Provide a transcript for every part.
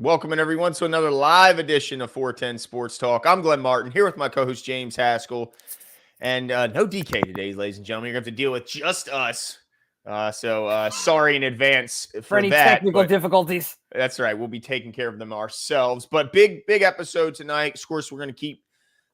Welcome everyone to another live edition of 410 Sports Talk. I'm Glenn Martin here with my co-host James Haskell, and no DK today, ladies and gentlemen. You're going to have to deal with just us. So sorry in advance for any that, technical difficulties. That's right. We'll be taking care of them ourselves. But big episode tonight. Of course, we're going to keep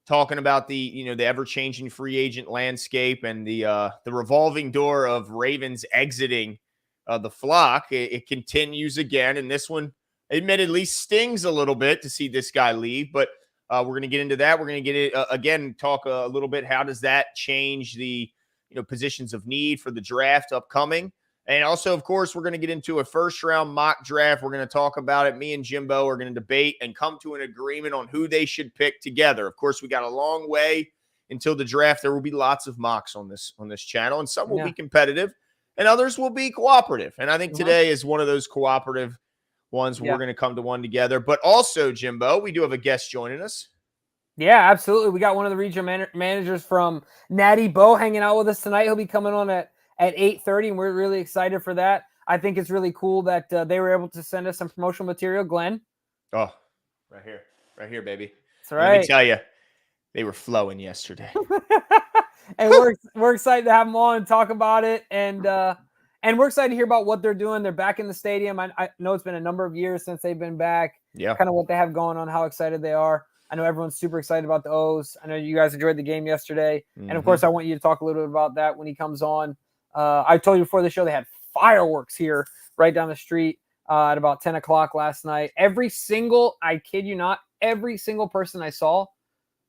talking about the ever-changing free agent landscape and the revolving door of Ravens exiting the flock. It continues again, and this one admittedly stings a little bit to see this guy leave, but we're going to get into that. We're going to get it again, talk a little bit. How does that change the positions of need for the draft upcoming? And also, of course, we're going to get into a first round mock draft. We're going to talk about it. Me and Jimbo are going to debate and come to an agreement on who they should pick together. Of course, we got a long way until the draft. There will be lots of mocks on this channel, and some will be competitive and others will be cooperative. And I think today is one of those cooperative ones where we're going to come to one together. But also, Jimbo, we do have a guest joining us. Yeah, absolutely. We got one of the regional managers from Natty Boh hanging out with us tonight. He'll be coming on at 8:30, and we're really excited for that. I think it's really cool that they were able to send us some promotional material. Glenn? Oh, right here, baby. That's right. Let me tell you, they were flowing yesterday. And we're excited to have them on and talk about it. And we're excited to hear about what they're doing. They're back in the stadium. I know it's been a number of years since they've been back. Yeah. Kind of what they have going on, how excited they are. I know everyone's super excited about the O's. I know you guys enjoyed the game yesterday. And, of course, I want you to talk a little bit about that when he comes on. I told you before the show they had fireworks here right down the street at about 10 o'clock last night. I kid you not, every single person I saw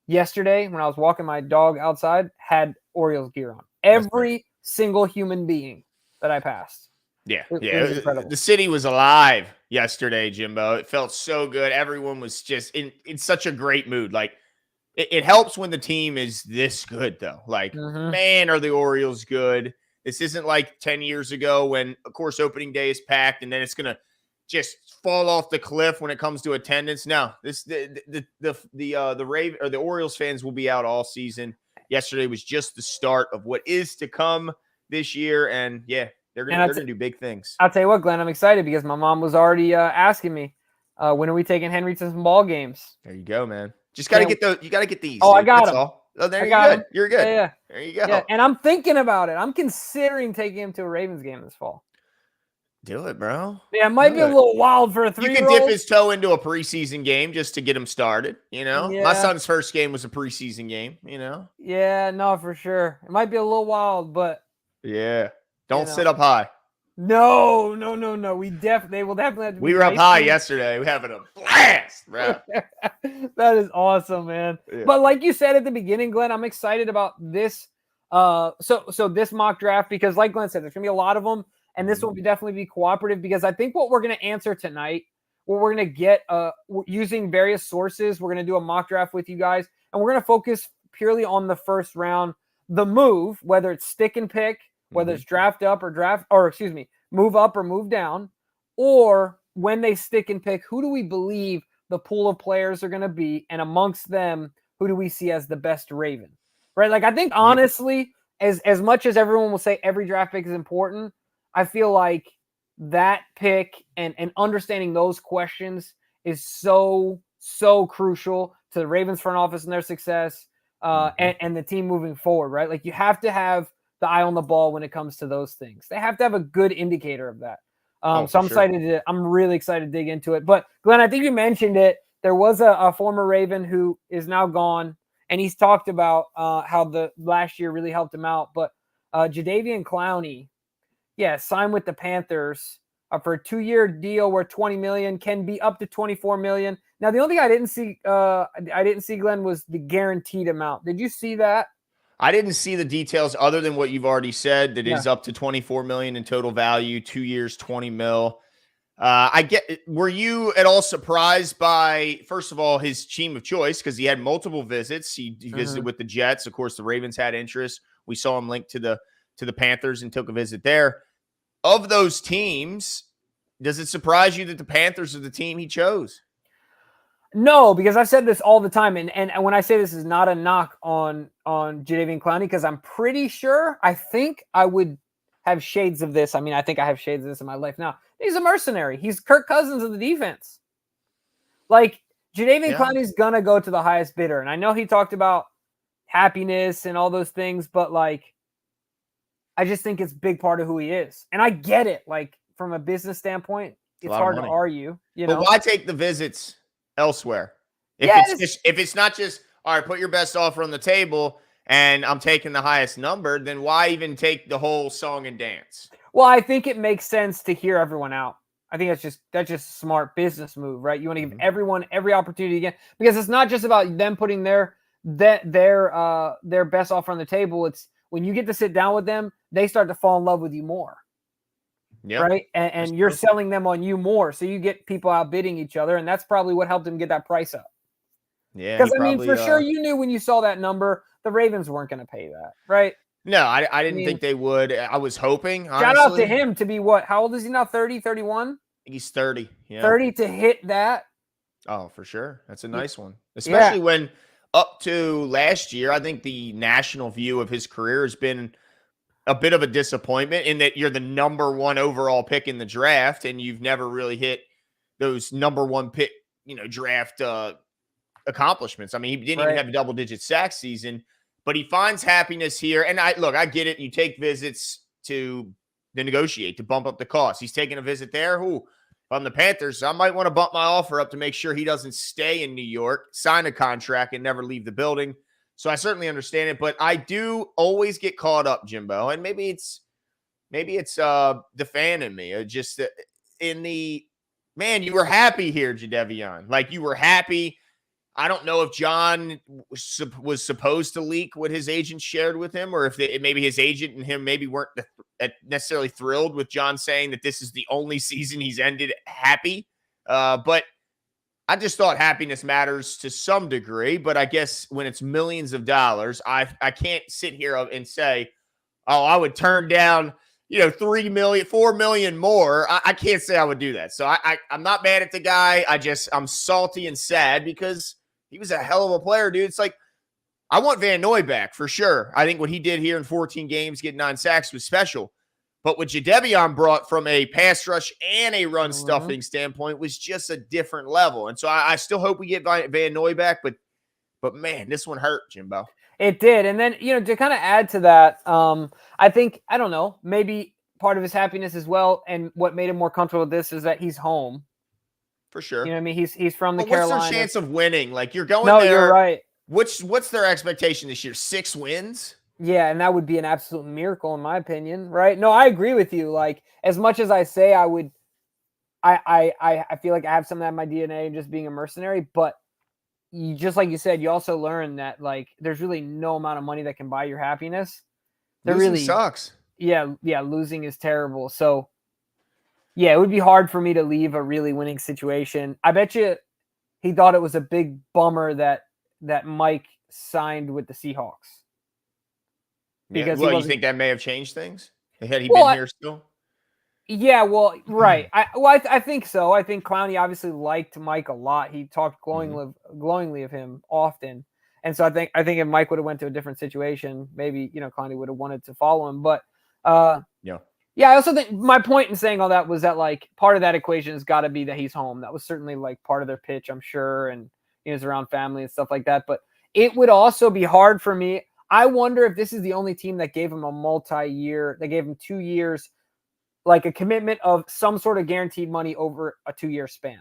yesterday when I was walking my dog outside had Orioles gear on. Every single human being that I passed. Yeah. The city was alive yesterday, Jimbo. It felt so good. Everyone was just in such a great mood. Like, it helps when the team is this good, though. Like, man, are the Orioles good. This isn't like 10 years ago when, of course, opening day is packed and then it's going to just fall off the cliff when it comes to attendance. No, the Orioles fans will be out all season. Yesterday was just the start of what is to come this year, and yeah, they're gonna do big things. I'll tell you what, Glenn, I'm excited because my mom was already asking me, when are we taking Henry to some ball games? There you go, man. Just gotta get those. You gotta get these. Oh, I got them. Oh, there you go. You're good. Yeah. There you go. Yeah. And I'm thinking about it. I'm considering taking him to a Ravens game this fall. Do it, bro. Yeah, it might be a little wild for a 3-year-old. You can dip his toe into a preseason game just to get him started, Yeah. My son's first game was a preseason game, Yeah, no, for sure. It might be a little wild, but yeah. Don't sit up high. No. They will definitely have to be. We were up high yesterday. We're having a blast, bro. That is awesome, man. Yeah. But like you said at the beginning, Glenn, I'm excited about this. So this mock draft, because like Glenn said, there's gonna be a lot of them. And this will definitely be cooperative because I think what we're going to answer tonight, what we're going to get using various sources, we're going to do a mock draft with you guys, and we're going to focus purely on the first round, the move, whether it's stick and pick, whether it's move up or move down, or when they stick and pick, who do we believe the pool of players are going to be, and amongst them, who do we see as the best Raven, right? Like, I think honestly, as much as everyone will say every draft pick is important, I feel like that pick and understanding those questions is so crucial to the Ravens front office and their success and the team moving forward, right? Like, you have to have the eye on the ball when it comes to those things. They have to have a good indicator of that. So I'm really excited to dig into it. But Glenn, I think you mentioned it. There was a former Raven who is now gone, and he's talked about how the last year really helped him out. But Jadeveon Clowney, signed with the Panthers for a 2-year deal where $20 million can be up to $24 million. Now, the only thing I didn't see, Glenn, was the guaranteed amount. Did you see that? I didn't see the details other than what you've already said. That is up to $24 million in total value, 2 years, $20 million. Were you at all surprised by, first of all, his team of choice? Because he had multiple visits. He visited with the Jets. Of course, the Ravens had interest. We saw him linked to the Panthers and took a visit there. Of those teams, does it surprise you that the Panthers are the team he chose? No, because I've said this all the time, and when I say this is not a knock on Jadeveon Clowney, because I'm pretty sure, I think I would have shades of this. I mean, I think I have shades of this in my life now. He's a mercenary. He's Kirk Cousins of the defense. Like, Jadeveon Clowney's gonna go to the highest bidder. And I know he talked about happiness and all those things, but like, I just think it's a big part of who he is. And I get it. Like, from a business standpoint, it's hard to argue, But why take the visits elsewhere? If it's not just, all right, put your best offer on the table and I'm taking the highest number, then why even take the whole song and dance? Well, I think it makes sense to hear everyone out. I think that's just a smart business move, right? You want to give everyone every opportunity again, because it's not just about them putting their best offer on the table. It's when you get to sit down with them, they start to fall in love with you more. Yep. Right. And you're selling them on you more. So you get people outbidding each other. And that's probably what helped him get that price up. Yeah. Because I mean, for sure, you knew when you saw that number, the Ravens weren't going to pay that. Right. No, I didn't think they would. I was hoping. Honestly. Shout out to him to be what? How old is he now? 30, 31? I think he's 30. Yeah. 30 to hit that. Oh, for sure. That's a nice one. Especially when up to last year, I think the national view of his career has been a bit of a disappointment in that you're the number one overall pick in the draft and you've never really hit those number one pick, draft accomplishments. I mean, he didn't even have a double-digit sack season, but he finds happiness here. And I get it. You take visits to negotiate, to bump up the cost. He's taking a visit there. If I'm the Panthers, I might want to bump my offer up to make sure he doesn't stay in New York, sign a contract, and never leave the building. So I certainly understand it, but I do always get caught up, Jimbo, and maybe it's the fan in me. Just in the man, you were happy here, Jadeveon. Like you were happy. I don't know if John was supposed to leak what his agent shared with him, or if maybe his agent and him maybe weren't necessarily thrilled with John saying that this is the only season he's ended happy. But I just thought happiness matters to some degree, but I guess when it's millions of dollars, I can't sit here and say, oh, I would turn down, $3 million, $4 million more. I can't say I would do that. So I'm not mad at the guy. I'm salty and sad because he was a hell of a player, dude. It's like, I want Van Noy back for sure. I think what he did here in 14 games, getting 9 sacks was special. But what Jadeveon brought from a pass rush and a run stuffing standpoint was just a different level. And so I still hope we get Van Noy back, but man, this one hurt, Jimbo. It did. And then, to kind of add to that, I think, I don't know, maybe part of his happiness as well, and what made him more comfortable with this is that he's home. For sure. You know what I mean? He's from the Carolinas. What's their chance of winning? Like, you're going there. No, you're right. What's their expectation this year? 6 wins? Yeah, and that would be an absolute miracle in my opinion, right? No, I agree with you. Like, as much as I say I would, I feel like I have some of that in my DNA and just being a mercenary, but just like you said, you also learn that like there's really no amount of money that can buy your happiness. Losing really sucks. Yeah, losing is terrible. So yeah, it would be hard for me to leave a really winning situation. I bet you he thought it was a big bummer that Mike signed with the Seahawks. Because you think that may have changed things? Had he been here still? Yeah, well, right. I think so. I think Clowney obviously liked Mike a lot. He talked glowingly of him often. And so I think if Mike would have went to a different situation, maybe, Clowney would have wanted to follow him. But yeah, I also think my point in saying all that was that like part of that equation has got to be that he's home. That was certainly like part of their pitch, I'm sure. And he's around family and stuff like that. But it would also be hard for me. I wonder if this is the only team that gave him a multi-year, they gave him 2 years, like a commitment of some sort of guaranteed money over a 2-year span.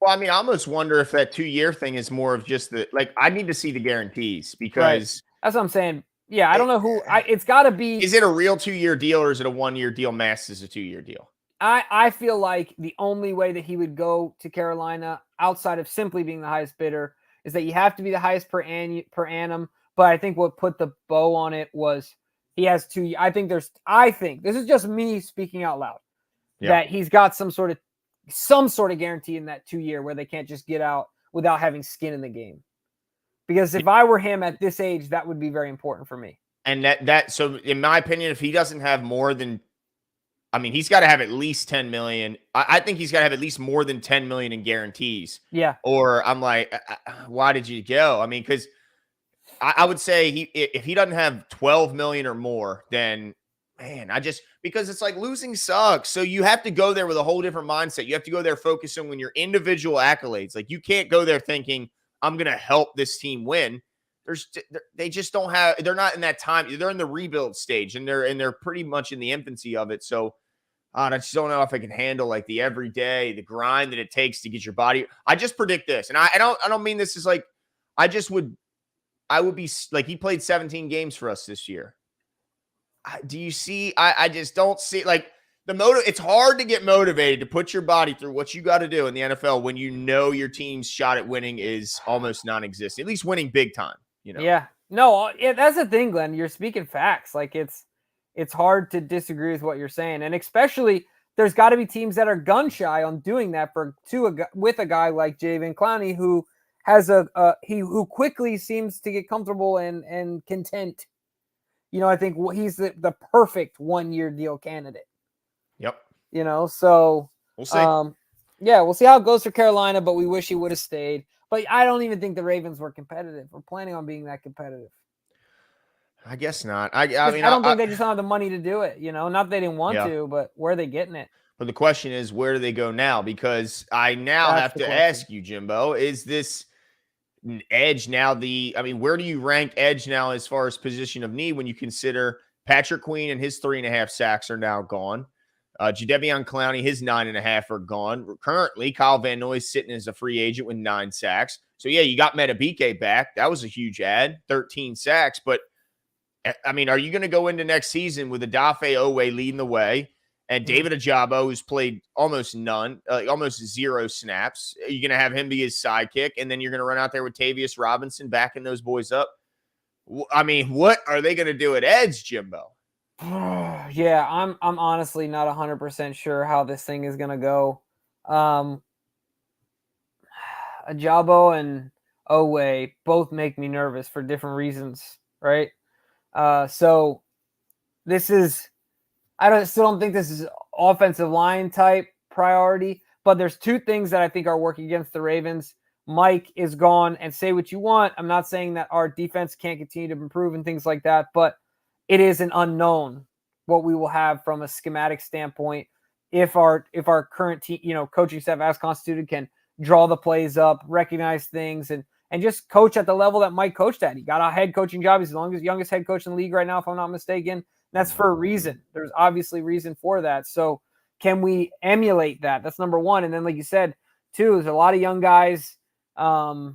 Well, I mean, I almost wonder if that 2-year thing is more of just I need to see the guarantees because that's what I'm saying. Yeah, I don't know who it's got to be. Is it a real 2-year deal or is it a 1-year deal masked as a 2-year deal? I feel like the only way that he would go to Carolina outside of simply being the highest bidder is that you have to be the highest per annum. But I think what put the bow on it was he has 2. I think this is just me speaking out loud that he's got some sort of guarantee in that 2-year where they can't just get out without having skin in the game. Because if I were him at this age, that would be very important for me. And so in my opinion, if he doesn't have more than, I mean, he's got to have at least 10 million. I think he's got to have at least more than 10 million in guarantees. Yeah. Or I'm like, why did you go? I mean, because I would say if he doesn't have 12 million or more, then man, because it's like losing sucks. So you have to go there with a whole different mindset. You have to go there focusing on your individual accolades. Like you can't go there thinking I'm going to help this team win. They just don't have, they're not in that time. They're in the rebuild stage and they're pretty much in the infancy of it. So I just don't know if I can handle like the everyday, the grind that it takes to get your body. I just predict this. And I don't mean this is like, I would be like, he played 17 games for us this year. Do you see? I just don't see like it's hard to get motivated to put your body through what you got to do in the NFL when you know your team's shot at winning is almost non-existent, at least winning big time, you know? Yeah, no, that's the thing, Glenn. You're speaking facts. Like it's hard to disagree with what you're saying. And especially there's got to be teams that are gun shy on doing that with a guy like Jadeveon Clowney, who has who quickly seems to get comfortable and content. You know, I think he's the perfect 1-year deal candidate. Yep. You know, so we'll see. Yeah, we'll see how it goes for Carolina, but we wish he would have stayed. But I don't even think the Ravens were competitive or planning on being that competitive. I guess not. I mean, I don't think they just don't have the money to do it. You know, not that they didn't want to, but where are they getting it? But the question is, where do they go now? Because I now have to ask you, Jimbo, is this edge now where do you rank edge now as far as position of need when you consider Patrick Queen and his 3.5 sacks are now gone? Jadeveon Clowney, his 9.5 are gone. Currently, Kyle Van Noy's sitting as a free agent with 9 sacks. So, yeah, you got Metabike back. That was a huge add, 13 sacks. But, I mean, are you going to go into next season with Odafe Owe leading the way and David Ojabo, who's played almost none, almost 0 snaps? Are you going to have him be his sidekick, and then you're going to run out there with Tavius Robinson backing those boys up? I mean, what are they going to do at edge, Jimbo? Yeah, I'm honestly not 100% sure how this thing is going to go. Ojabo and Owe both make me nervous for different reasons, right? So this is, still don't think this is offensive line type priority, but there's 2 things that I think are working against the Ravens. Mike is gone, and say what you want. I'm not saying that our defense can't continue to improve and things like that, but it is an unknown what we will have from a schematic standpoint. If our current team, coaching staff as constituted, can draw the plays up, recognize things, and just coach at the level that Mike coached at. He got a head coaching job. He's the youngest head coach in the league right now, if I'm not mistaken. That's for a reason. There's obviously reason for that. So can we emulate that? That's number 1. And then, like you said, 2, there's a lot of young guys. Gosh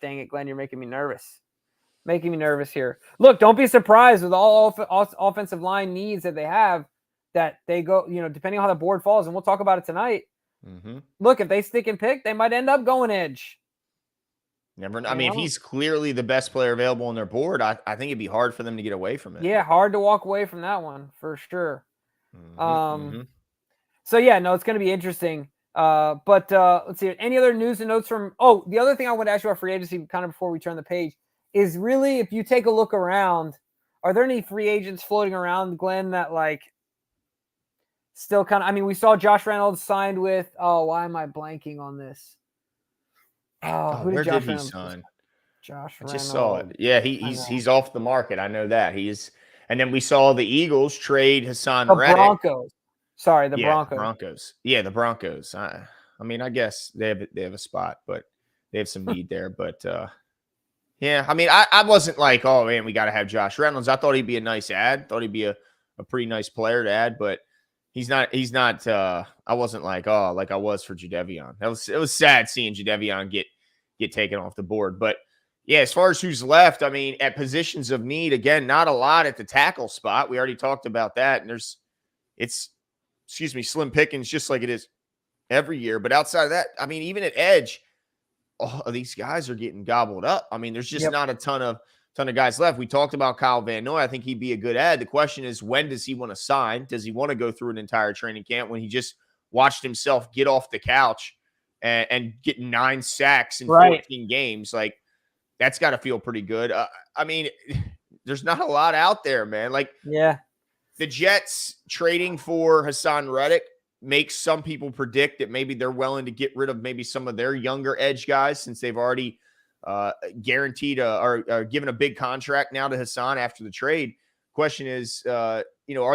dang it, Glenn, you're making me nervous. Making me nervous here. Look, don't be surprised with all offensive line needs that they have, that they go, depending on how the board falls, and we'll talk about it tonight. Mm-hmm. Look, if they stick and pick, they might end up going edge. Never know. I mean, if he's clearly the best player available on their board, I think it'd be hard for them to get away from it. Yeah, hard to walk away from that one for sure. So yeah, no, it's going to be interesting. But let's see. Any other news and notes from? Oh, the other thing I want to ask you about free agency, kind of before we turn the page, is really, if you take a look around, are there any free agents floating around, Glenn, that like still kind of? I mean, we saw Josh Reynolds signed with. Oh, why am I blanking on this? Where did he sign? Josh I Reynolds. just saw it. Yeah, he's off the market. I know that and then we saw the Eagles trade Hassan Reddick. Broncos. Sorry, the Broncos. Yeah, the Broncos. I mean, I guess they have a spot, but they have some need there. But yeah, I mean, I wasn't like, oh man, we got to have Josh Reynolds. I thought he'd be a nice ad. Thought he'd be a pretty nice player to add, but he's not. I wasn't like, oh, like I was for Jadeveon. It was sad seeing Jadeveon get taken off the board. But yeah, as far as who's left, I mean, at positions of need, again, not a lot at the tackle spot. We already talked about that, and it's slim pickings, just like it is every year. But outside of that, I mean, even at edge, all of these guys are getting gobbled up. I mean, there's just not a ton of guys left. We talked about Kyle Van Noy. I think he'd be a good ad. The question is, when does he want to sign? Does he want to go through an entire training camp when he just watched himself get off the couch and get 9 sacks in 14 games? Like, that's got to feel pretty good. I mean, there's not a lot out there, man. Like, the Jets trading for Hassan Reddick makes some people predict that maybe they're willing to get rid of maybe some of their younger edge guys, since they've already guaranteed or given a big contract now to Hassan after the trade. question is, are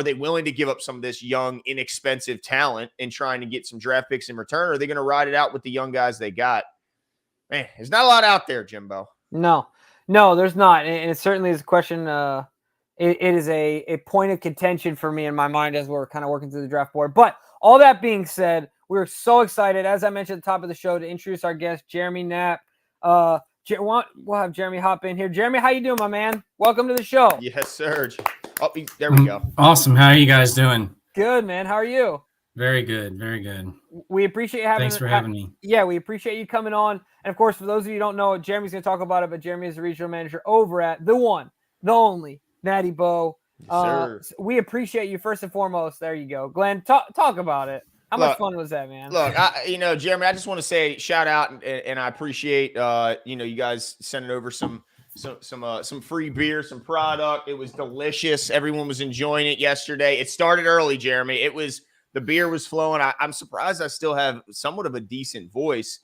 they willing to give up some of this young, inexpensive talent and trying to get some draft picks in return? Or are they going to ride it out with the young guys they got? Man, there's not a lot out there, Jimbo. No, there's not. And it certainly is a question. It is a point of contention for me in my mind as we're kind of working through the draft board. But all that being said, we're so excited, as I mentioned at the top of the show, to introduce our guest, Jeremy Knapp. We'll have Jeremy hop in here. Jeremy, how you doing, my man? Welcome to the show. Yes, sir. Oh, there we go. Awesome. How are you guys doing? Good, man. How are you? Very good. Very good. We appreciate having. Thanks for having me. Yeah, we appreciate you coming on. And of course, for those of you who don't know, Jeremy's going to talk about it, but Jeremy is the regional manager over at the one, the only Natty Boh. Yes, we appreciate you first and foremost. There you go, Glenn. Talk about it. How much fun was that, man? Look, Jeremy, I just want to say shout out and I appreciate you guys sending over some free beer, some product. It was delicious. Everyone was enjoying it yesterday. It started early, Jeremy. The beer was flowing. I'm surprised I still have somewhat of a decent voice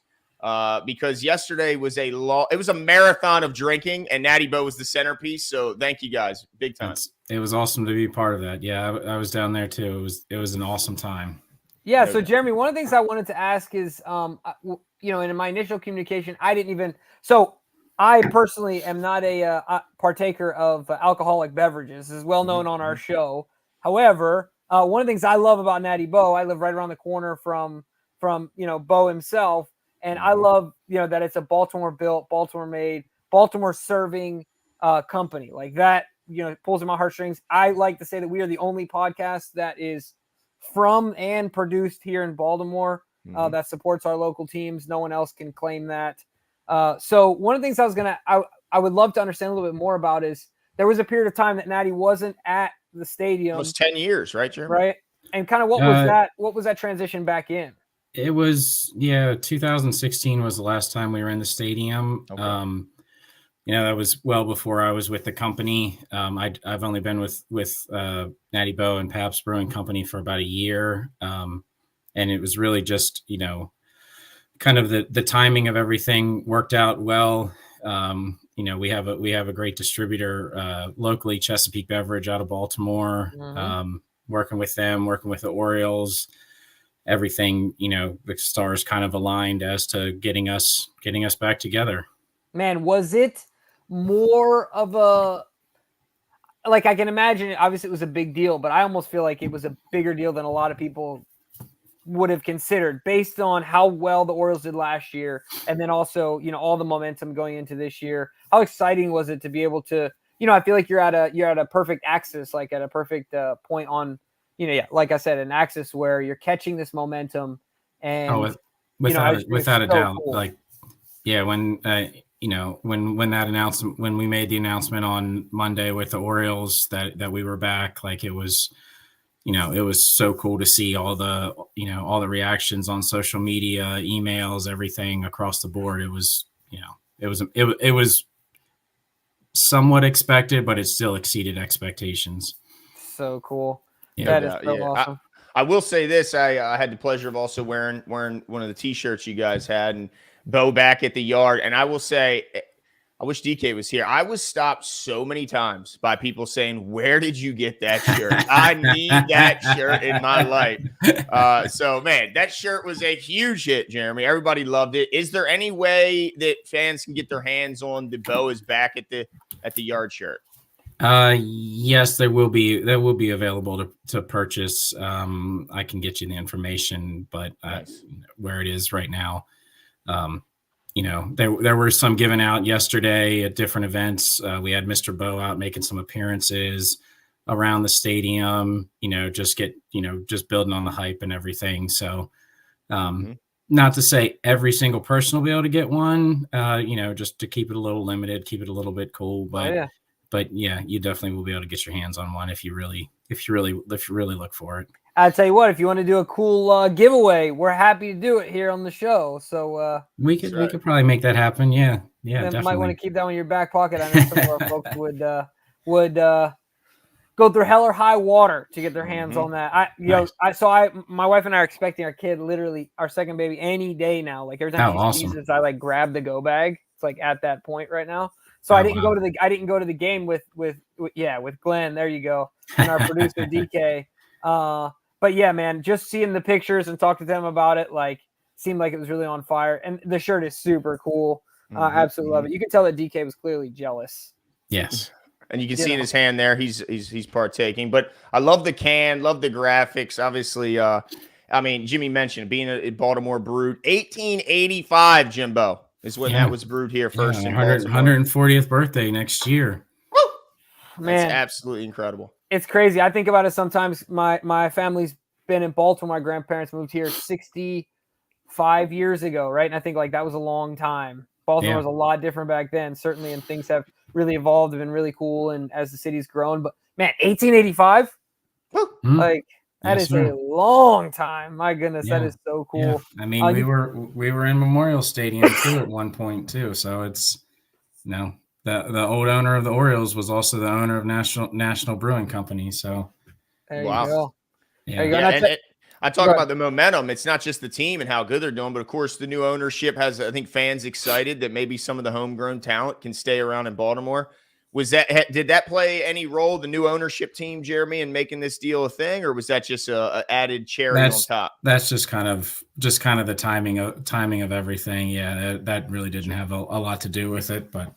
because yesterday was it was a marathon of drinking, and Natty Boh was the centerpiece. So thank you guys, big time. It was awesome to be part of that. Yeah, I was down there too. It was an awesome time. Yeah. So Jeremy, one of the things I wanted to ask is, in my initial communication, I personally am not a partaker of alcoholic beverages. This is well known on our show. However, one of the things I love about Natty Boh, I live right around the corner from Boh himself, and I love that it's a Baltimore built, Baltimore made, Baltimore serving company like that. Pulls in my heartstrings. I like to say that we are the only podcast that is from and produced here in Baltimore that supports our local teams. No one else can claim that. So one of the things I would love to understand a little bit more about is there was a period of time that Natty wasn't at the stadium. Almost 10 years, right, Jeremy? Right. And kind of what was that transition back in? It was, 2016 was the last time we were in the stadium. Okay. That was well before I was with the company. I've only been with Natty Boh and Pabst Brewing Company for about a year. And it was really just, kind of the timing of everything worked out well. We have a great distributor locally, Chesapeake Beverage out of Baltimore, working with them, working with the Orioles, everything, the stars kind of aligned as to getting us back together. Man, was it more of I can imagine it, obviously it was a big deal, but I almost feel like it was a bigger deal than a lot of people would have considered based on how well the Orioles did last year. And then also, all the momentum going into this year. How exciting was it to be able to, I feel like you're at a perfect axis, like at a perfect point on, like I said, an axis where you're catching this momentum and without a doubt, cool. When we made the announcement on Monday with the Orioles that we were back, it was so cool to see all the reactions on social media, emails, everything across the board. It was somewhat expected, but it still exceeded expectations. So cool. Yeah. That is so awesome. I will say this. I had the pleasure of also wearing one of the t-shirts you guys had and Boh back at the yard. And I will say, I wish DK was here. I was stopped so many times by people saying, "Where did you get that shirt? I need that shirt in my life." So, man, that shirt was a huge hit, Jeremy. Everybody loved it. Is there any way that fans can get their hands on the Boh is back at the yard shirt? Yes, there will be available to purchase. I can get you the information, but nice. Where it is right now. There were some given out yesterday at different events. We had Mr. Boh out making some appearances around the stadium, just building on the hype and everything. So, not to say every single person will be able to get one, just to keep it a little limited, keep it a little bit cool, but yeah, you definitely will be able to get your hands on one if you really look for it. I'll tell you what, if you want to do a cool giveaway, we're happy to do it here on the show. So we could probably make that happen. Yeah, definitely. Might want to keep that one in your back pocket. I know some of our folks would go through hell or high water to get their hands on that. My wife and I are expecting our kid, literally our second baby, any day now. Like every time she sneezes, I grab the go bag. It's at that point right now. So I didn't go to the game with Glenn. There you go. And our producer DK. But yeah, man, just seeing the pictures and talking to them about it, like, seemed like it was really on fire. And the shirt is super cool. Absolutely love it. You can tell that DK was clearly jealous. Yes. And you can see in his hand there, he's partaking. But I love the can, love the graphics. Obviously, I mean, Jimmy mentioned being a Baltimore brewed 1885. Jimbo is when that was brewed here first. 140th birthday next year. Woo! Man, that's absolutely incredible. It's crazy. I think about it sometimes. My family's been in Baltimore. My grandparents moved here 65 years ago, right? And I think like that was a long time. Baltimore was a lot different back then, certainly, and things have really evolved and been really cool. And as the city's grown, but man, 1885, like that is a long time. My goodness, that is so cool. Yeah. I mean, we were in Memorial Stadium too at one point too. So it's the old owner of the Orioles was also the owner of National Brewing Company. So there you go. Yeah. There you go. And I talk about the momentum. It's not just the team and how good they're doing, but of course the new ownership has, I think, fans excited that maybe some of the homegrown talent can stay around in Baltimore. Did that play any role, the new ownership team, Jeremy, in making this deal a thing, or was that just a added cherry on top? That's just kind of the timing of everything. Yeah, that really didn't have a lot to do with it, but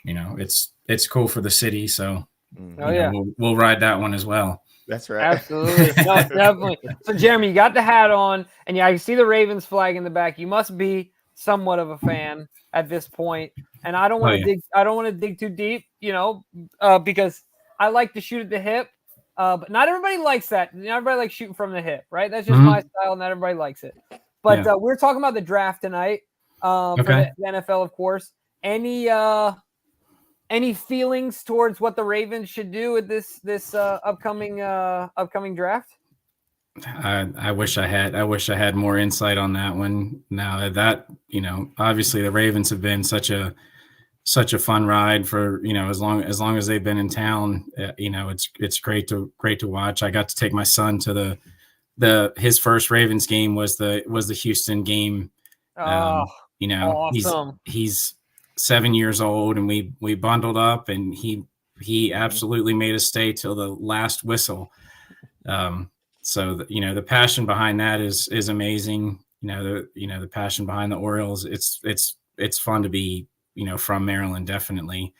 it's cool for the city, so we'll ride that one as well. That's right. Absolutely. No, definitely. So, Jeremy, you got the hat on, and I see the Ravens flag in the back. You must be somewhat of a fan at this point. And I don't want to dig too deep, because I like to shoot at the hip. But not everybody likes that. Not everybody likes shooting from the hip, right? That's just my style. Not everybody likes it. But we're talking about the draft tonight for the NFL, of course. Any feelings towards what the Ravens should do with this upcoming draft? I wish I had more insight on that one. Now that obviously the Ravens have been such a fun ride for as long as they've been in town. It's great to watch. I got to take my son to his first Ravens game was the Houston game. Awesome. He's 7 years old, and we bundled up, and he absolutely made us stay till the last whistle. So the passion behind that is amazing. The passion behind the Orioles. It's fun to be from Maryland, definitely.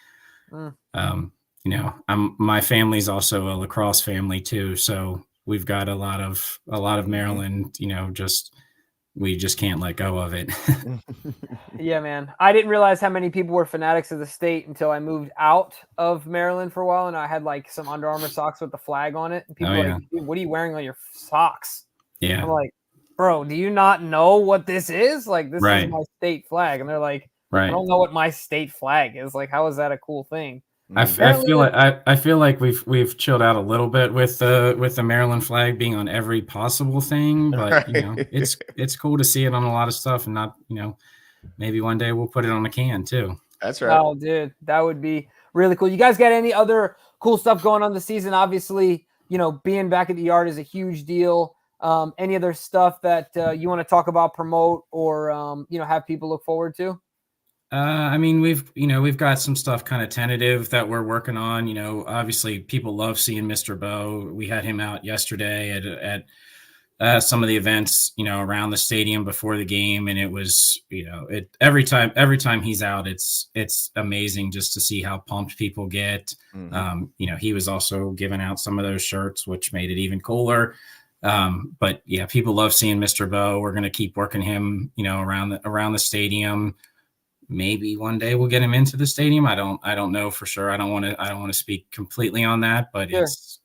My family's also a lacrosse family too, so we've got a lot of Maryland. We just can't let go of it. Yeah, man. I didn't realize how many people were fanatics of the state until I moved out of Maryland for a while, and I had like some Under Armour socks with the flag on it. And people were like, "Dude, what are you wearing on your socks?" Yeah. I'm like, "Bro, do you not know what this is? Like, this is my state flag." And they're like, "I don't know what my state flag is. Like, how is that a cool thing?" I feel like we've chilled out a little bit with the Maryland flag being on every possible thing, but it's cool to see it on a lot of stuff, and not maybe one day we'll put it on a can too. That's right. Oh, dude, that would be really cool. You guys got any other cool stuff going on this season? Obviously, being back at the Yard is a huge deal. Any other stuff that you want to talk about, promote, or have people look forward to? I mean, we've got some stuff kind of tentative that we're working on. Obviously people love seeing Mr. Boh. We had him out yesterday at some of the events, around the stadium before the game. And it was, every time he's out, it's amazing just to see how pumped people get. He was also giving out some of those shirts, which made it even cooler. But yeah, people love seeing Mr. Boh. We're going to keep working him, around the stadium. Maybe one day we'll get him into the stadium. I don't know for sure. I don't want to speak completely on that, but it's,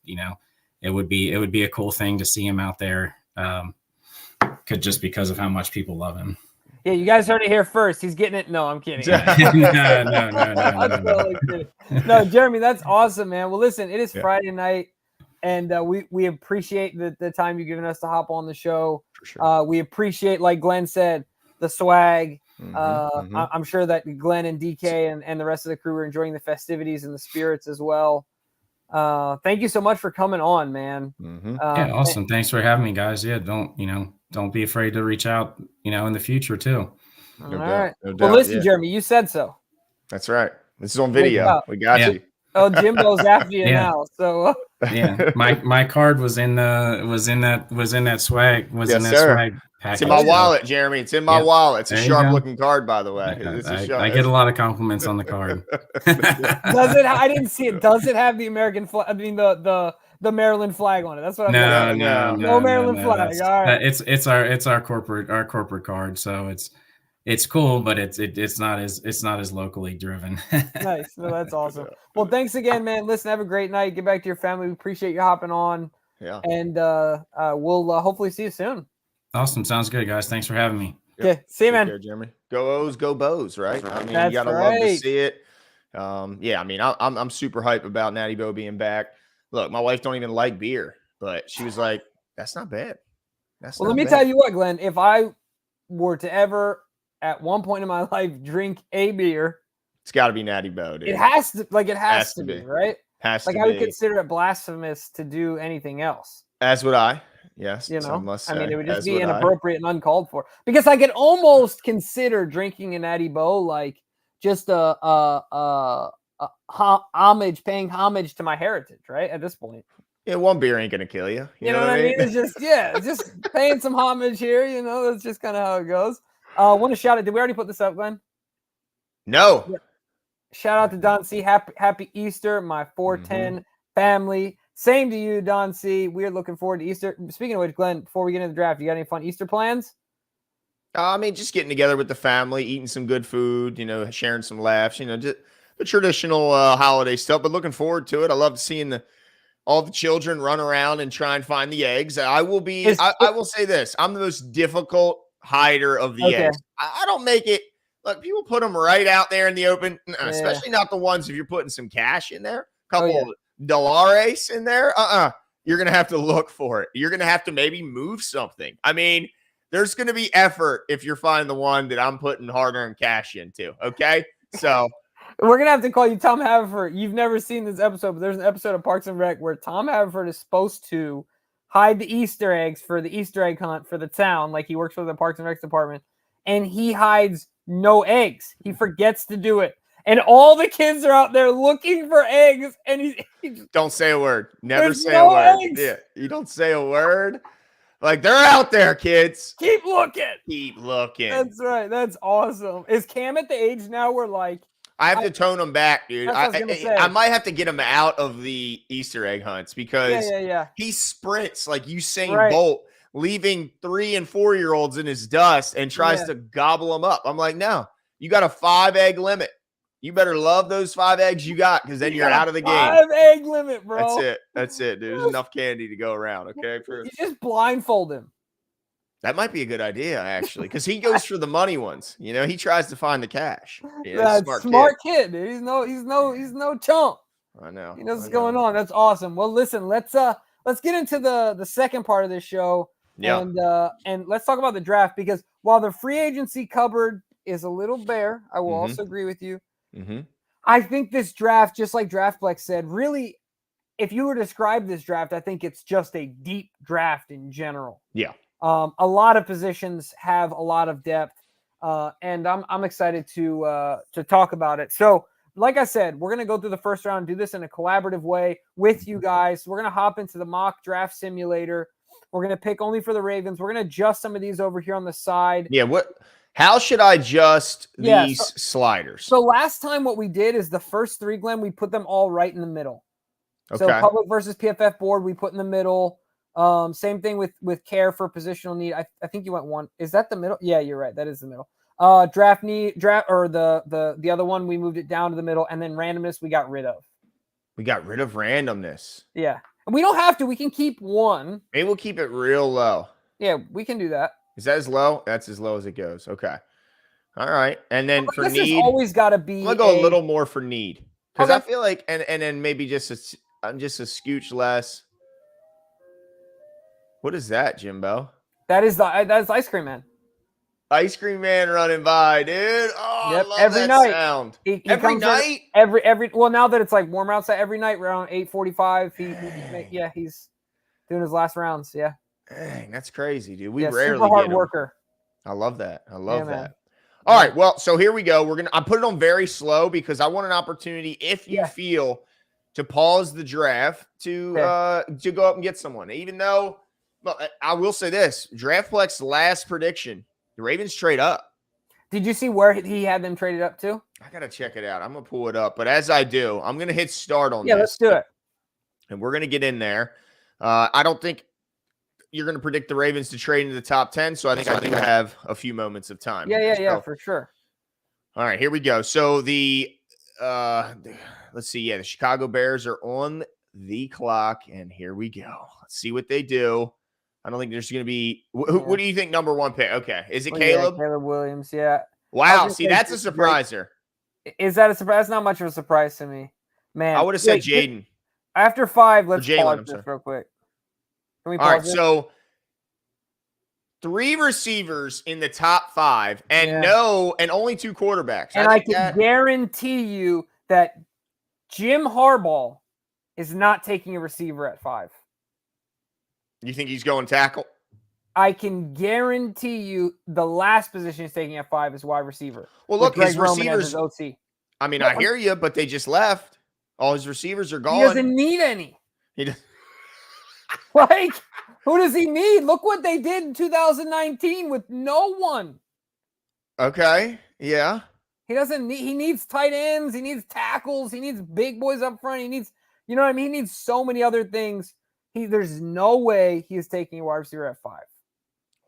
it would be a cool thing to see him out there. Just because of how much people love him. Yeah. You guys heard it here first. He's getting it. No, I'm kidding. No, Jeremy, that's awesome, man. Well, listen, it is Friday night, and we appreciate the time you've given us to hop on the show. For sure. We appreciate, like Glenn said, the swag. I'm sure that Glenn and DK and the rest of the crew are enjoying the festivities and the spirits as well. Thank you so much for coming on, man. Awesome. Thanks for having me, guys. Yeah, don't be afraid to reach out, in the future too. All right. Well, listen, Jeremy, you said so. That's right. This is on video. We got you. Oh, Jimbo's after you Yeah. now. So yeah, my card was in that swag. Was in that sir. swag package. It's in my wallet, Jeremy. It's in my wallet. It's a sharp-looking card, by the way. I get a lot of compliments on the card. Does it? I didn't see it. Does it have the American flag? I mean, the Maryland flag on it. That's what I'm No Maryland flag. All right. It's our corporate card. So it's cool, but it's not as locally driven. Nice. No, that's awesome. Well, thanks again, man. Listen, have a great night. Get back to your family. We appreciate you hopping on. Yeah. And we'll hopefully see you soon. Awesome. Sounds good, guys. Thanks for having me. Okay. See you, man. Take care, Jeremy. Go O's, go Bows, right? I mean, That's you gotta love to see it. Yeah, I mean, I'm super hyped about Natty Boh being back. Look, my wife don't even like beer, but she was like, "That's not bad." Well, let me tell you what, Glenn. If I were to ever, at one point in my life, drink a beer, it's got to be Natty Boh, dude. It has to be, right? Has to be. I would consider it blasphemous to do anything else. As would I. Yes, you know, must say, I mean, it would just be inappropriate and uncalled for. Because I could almost consider drinking a Natty Boh like just paying homage to my heritage, right? At this point, yeah, one beer ain't gonna kill you. You know what I mean? It's just paying some homage here. You know, that's just kind of how it goes. Want to shout out? Did we already put this up, Glenn? No. Yeah. Shout out to Don C. Happy Easter, my 410 family. Same to you, Don C. We're looking forward to Easter. Speaking of which, Glenn, before we get into the draft, you got any fun Easter plans? I mean, just getting together with the family, eating some good food, you know, sharing some laughs, you know, just the traditional holiday stuff, but looking forward to it. I love seeing all the children run around and try and find the eggs. I will say this. I'm the most difficult hider of the eggs. I don't make it. Look, people put them right out there in the open, especially not the ones if you're putting some cash in there, a couple of dollars in there. You're going to have to look for it. You're going to have to maybe move something. I mean, there's going to be effort if you're finding the one that I'm putting hard-earned cash into, okay? So we're going to have to call you Tom Haverford. You've never seen this episode, but there's an episode of Parks and Rec where Tom Haverford is supposed to hide the Easter eggs for the Easter egg hunt for the town. Like he works for the Parks and Rec department, and he hides no eggs. He forgets to do it. And all the kids are out there looking for eggs, and he just, don't say a word. Never say a word. Yeah, you don't say a word. Like, they're out there, kids. Keep looking. Keep looking. That's right. That's awesome. Is Cam at the age now where, like, I have to tone him back, dude. I might have to get him out of the Easter egg hunts because he sprints like Usain Bolt, leaving 3- and 4-year-olds in his dust and tries to gobble them up. I'm like, no, you got a 5-egg limit. You better love those 5 eggs you got because then you're out of the game. 5-egg limit, bro. That's it, dude. There's enough candy to go around, okay? You just blindfold him. That might be a good idea, actually, because he goes for the money ones. You know, he tries to find the cash. Yeah, smart kid, dude. He's no chump. I know. He knows what's going on. That's awesome. Well, listen, let's get into the second part of this show. Yeah. And let's talk about the draft because while the free agency cupboard is a little bare, I will also agree with you. I think this draft, just like DraftBlex said, really, if you were to describe this draft, I think it's just a deep draft in general. Yeah. A lot of positions have a lot of depth, and I'm excited to talk about it. So, like I said, we're going to go through the first round, do this in a collaborative way with you guys. We're going to hop into the mock draft simulator. We're going to pick only for the Ravens. We're going to adjust some of these over here on the side. Yeah, how should I adjust these sliders? So last time what we did is the first 3, Glenn, we put them all right in the middle. Okay. So public versus PFF board, we put in the middle. Same thing with care for positional need. I think you went 1. Is that the middle? Yeah, you're right. That is the middle. Draft or the other one, we moved it down to the middle, and then randomness we got rid of. We got rid of randomness. Yeah. And we don't have to. We can keep 1. Maybe we'll keep it real low. Yeah, we can do that. Is that as low? That's as low as it goes. Okay. All right. And then for need, always got to be. I'm gonna go a little more for need because I feel like, and then maybe just a scooch less. What is that, Jimbo? That's Ice Cream Man. Ice Cream Man running by, dude. Oh, yep. I love every that night. sound. He every night. Every well, now that it's like warm outside, every night around 8:45, he's doing his last rounds. Yeah. Dang, that's crazy, dude. We super rarely hard get him. Worker. I love that. I love that. Man. All right. Well, so here we go. I put it on very slow because I want an opportunity, if you feel, to pause the draft to go up and get someone. Even though, well, I will say this: DraftPlex last prediction, the Ravens trade up. Did you see where he had them traded up to? I gotta check it out. I'm gonna pull it up, but as I do, I'm gonna hit start on this. Yeah, let's do it. And we're gonna get in there. I don't think you're gonna predict the Ravens to trade into the top 10, so I think I have a few moments of time. Yeah, for sure. All right, here we go. So the let's see. Yeah, the Chicago Bears are on the clock, and here we go. Let's see what they do. I don't think there's going to be. What do you think? Number one pick. Okay, is it Caleb? Yeah, Caleb Williams. Yeah. Wow. See, that's a surpriser. Is that a surprise? That's not much of a surprise to me, man. I would have said Jaden. After 5, let's pause this real quick. Can we pause? All right, so 3 receivers in the top 5, and only 2 quarterbacks. And I can guarantee you that Jim Harbaugh is not taking a receiver at 5. You think he's going tackle? I can guarantee you the last position he's taking at 5 is wide receiver. Well, look, his receivers. His OC. I mean, I hear you, but they just left. All his receivers are gone. He doesn't need any. He does. Like, who does he need? Look what they did in 2019 with no one. Okay. Yeah. He doesn't need. He needs tight ends. He needs tackles. He needs big boys up front. He needs. You know what I mean? He needs so many other things. There's no way he is taking a wide receiver at 5.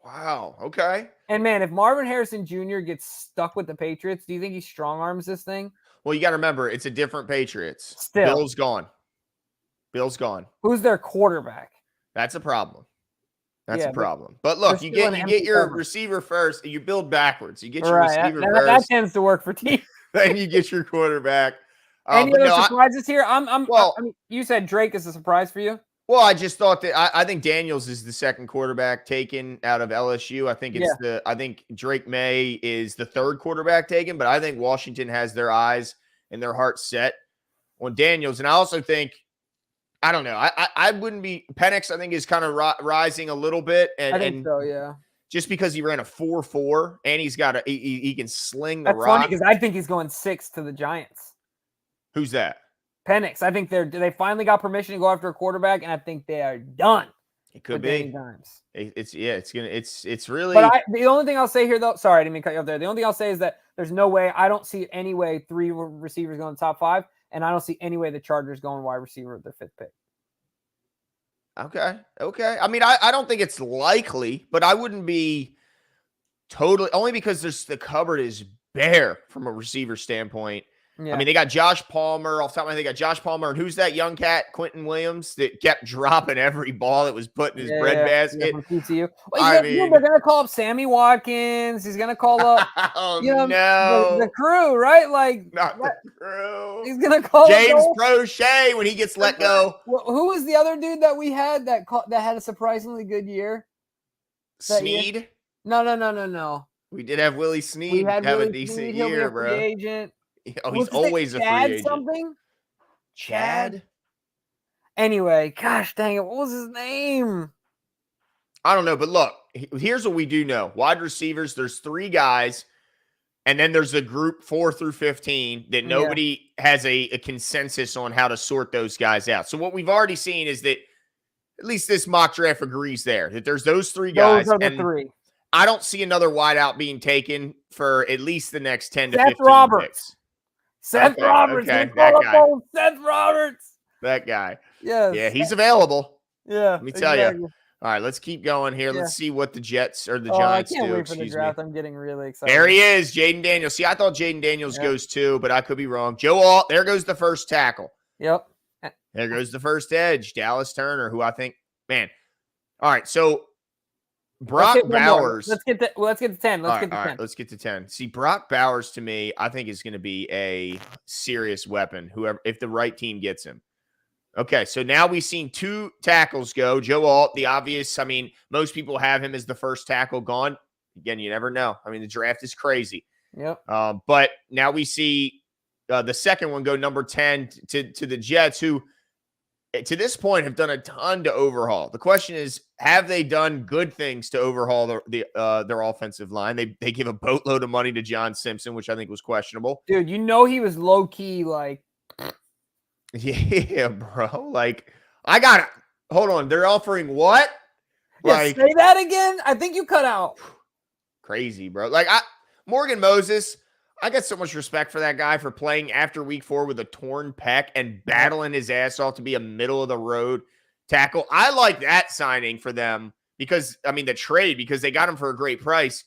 Wow. Okay. And man, if Marvin Harrison Jr. gets stuck with the Patriots, do you think he strong arms this thing? Well, you got to remember, it's a different Patriots. Still. Bill's gone. Who's their quarterback? That's a problem. That's a problem. But look, you get your receiver first. You build backwards. You get your receiver first. That tends to work for teams. Then you get your quarterback. Any other surprises here? I mean, you said Drake is a surprise for you. Well, I just thought that I think Daniels is the second quarterback taken out of LSU. I think I think Drake May is the third quarterback taken, but I think Washington has their eyes and their heart set on Daniels. And I also think, I don't know, I wouldn't be Penix. I think is kind of rising a little bit, and I think so, yeah. Just because he ran a 4.4 and he's got he can sling the rock. That's funny because I think he's going 6 to the Giants. Who's that? Penix. I think they finally got permission to go after a quarterback, and I think they are done. It could be. It's really. But the only thing I'll say here, though, sorry, I didn't mean to cut you off there. The only thing I'll say is that there's no way. I don't see any way 3 receivers going top 5, and I don't see any way the Chargers going wide receiver with their 5th pick. Okay. I mean, I don't think it's likely, but I wouldn't be totally, only because the cupboard is bare from a receiver standpoint. Yeah. I mean, they got Josh Palmer. Off the top of my head, they got Josh Palmer. And who's that young cat, Quentin Williams, that kept dropping every ball that was put in his breadbasket? Yeah, well, they're going to call up Sammy Watkins. He's going to call up the crew, right? Like, not the crew. He's going to call James Prochet when he gets let go. Well, who was the other dude that we had that had a surprisingly good year? Snead? Year? No. We did have Willie Snead have a decent year, bro. Agent. Oh, he's always a free agent. Something? Chad? Anyway, gosh dang it. What was his name? I don't know, but look, here's what we do know. Wide receivers, there's 3 guys, and then there's a group 4 through 15 that nobody has a consensus on how to sort those guys out. So what we've already seen is that at least this mock draft agrees there, that there's those 3 guys. Those are the 3. I don't see another wideout being taken for at least the next 10 to 15 picks. Seth Roberts. Okay, that guy. Seth Roberts. That guy. Yes. Yeah, he's available. Yeah. Let me tell you. All right, let's keep going here. Let's see what the Jets or the Giants do. I can't wait for the draft. I'm getting really excited. There he is, Jaden Daniels. See, I thought Jaden Daniels goes 2, but I could be wrong. Joe Alt, there goes the first tackle. Yep. There goes the first edge, Dallas Turner, who I think, man. All right, so Brock Bowers. Let's get to 10. Let's get to 10. See, Brock Bowers to me, I think is going to be a serious weapon. Whoever, if the right team gets him. Okay, so now we've seen 2 tackles go. Joe Alt, the obvious. I mean, most people have him as the first tackle gone. Again, you never know. I mean, the draft is crazy. Yep. But now we see the second one go number 10 to the Jets, who to this point, have done a ton to overhaul. The question is, have they done good things to overhaul their offensive line? They give a boatload of money to John Simpson, which I think was questionable. Dude, you know he was low key like. Yeah, bro. Like, hold on. They're offering what? Yeah, Like, say that again. I think you cut out. Crazy, bro. Like, Morgan Moses, I got so much respect for that guy for playing after week 4 with a torn pec and battling his ass off to be a middle of the road tackle. I like that signing for them because, the trade, because they got him for a great price.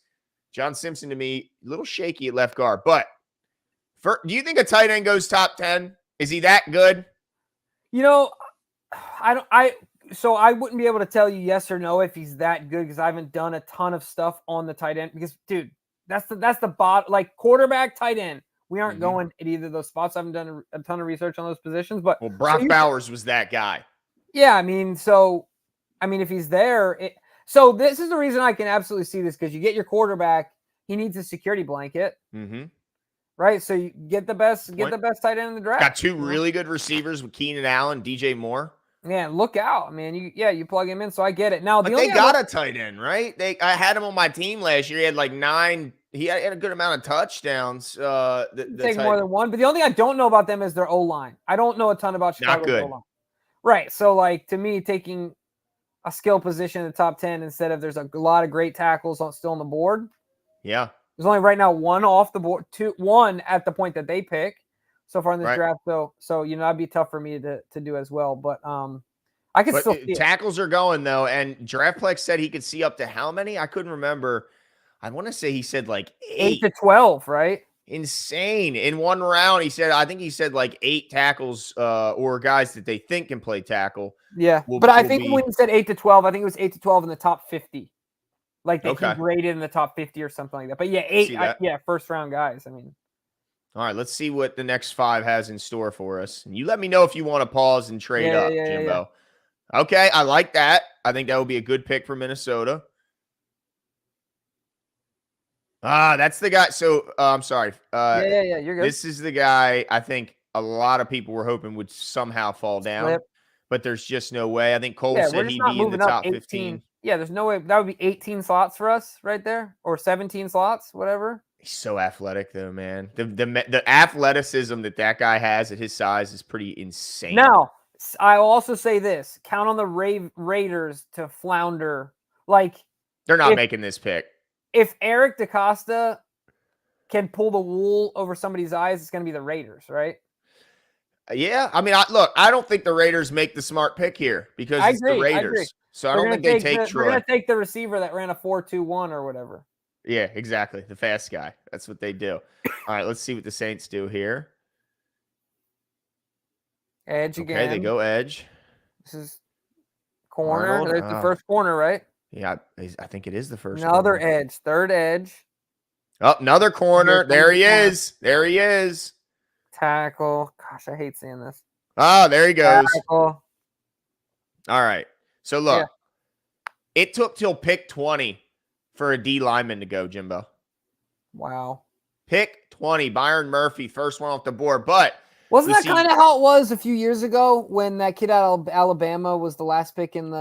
John Simpson, to me, a little shaky at left guard. But do you think a tight end goes top 10? Is he that good? So I wouldn't be able to tell you yes or no if he's that good because I haven't done a ton of stuff on the tight end because, dude, that's the bot, like quarterback, tight end. We aren't going at either of those spots. I haven't done a ton of research on those positions, but Brock Bowers was that guy. Yeah, if he's there, so this is the reason I can absolutely see this because you get your quarterback, he needs a security blanket, right? So you get the best tight end in the draft. Got 2 really good receivers with Keenan Allen, DJ Moore. Yeah, look out, man. You plug him in, so I get it. Now, they got a tight end, right? I had him on my team last year. He had like 9. He had a good amount of touchdowns. Take more than one, but the only thing I don't know about them is their O-line. I don't know a ton about Chicago's O-line. Right, so like to me, taking a skill position in the top 10 instead of there's a lot of great tackles still on the board. Yeah, there's only right now 1 off the board, 1 at the point that they pick so far in this draft. So that'd be tough for me to do as well. But I could still see tackles are going though, and DraftPlex said he could see up to how many? I couldn't remember. I want to say he said like 8 to 12, right? Insane. In one round, I think he said like 8 tackles or guys that they think can play tackle. Yeah, but I think when he said 8 to 12, I think it was 8 to 12 in the top 50. Like they can grade it in the top 50 or something like that. But yeah, 8, first round guys. All right, let's see what the next 5 has in store for us. And you let me know if you want to pause and trade up, Jimbo. Yeah. Okay, I like that. I think that would be a good pick for Minnesota. That's the guy. So, I'm sorry. Yeah, you're good. This is the guy I think a lot of people were hoping would somehow fall down. But there's just no way. I think Cole said he'd be in the top 15. Yeah, there's no way. That would be 18 slots for us right there, or 17 slots, whatever. He's so athletic, though, man. The athleticism that guy has at his size is pretty insane. Now, I also say this: count on the Raiders to flounder. Like they're not making this pick. If Eric DaCosta can pull the wool over somebody's eyes, it's going to be the Raiders, right? Yeah, I don't think the Raiders make the smart pick here because it's the Raiders. So I don't think they take Troy. They're going to take the receiver that ran a 4.21 or whatever. Yeah, exactly. The fast guy. That's what they do. All right, let's see what the Saints do here. Edge again. Okay, they go edge. This is corner. There's the first corner, right? Yeah, I think it is the first. Another edge. Third edge. Oh, another corner. There he is. There he is. Tackle. Gosh, I hate seeing this. Oh, there he goes. Tackle. All right. So look, it took till pick 20 for a D lineman to go, Jimbo. Wow. Pick 20, Byron Murphy, first one off the board. But wasn't that kind of how it was a few years ago when that kid out of Alabama was the last pick one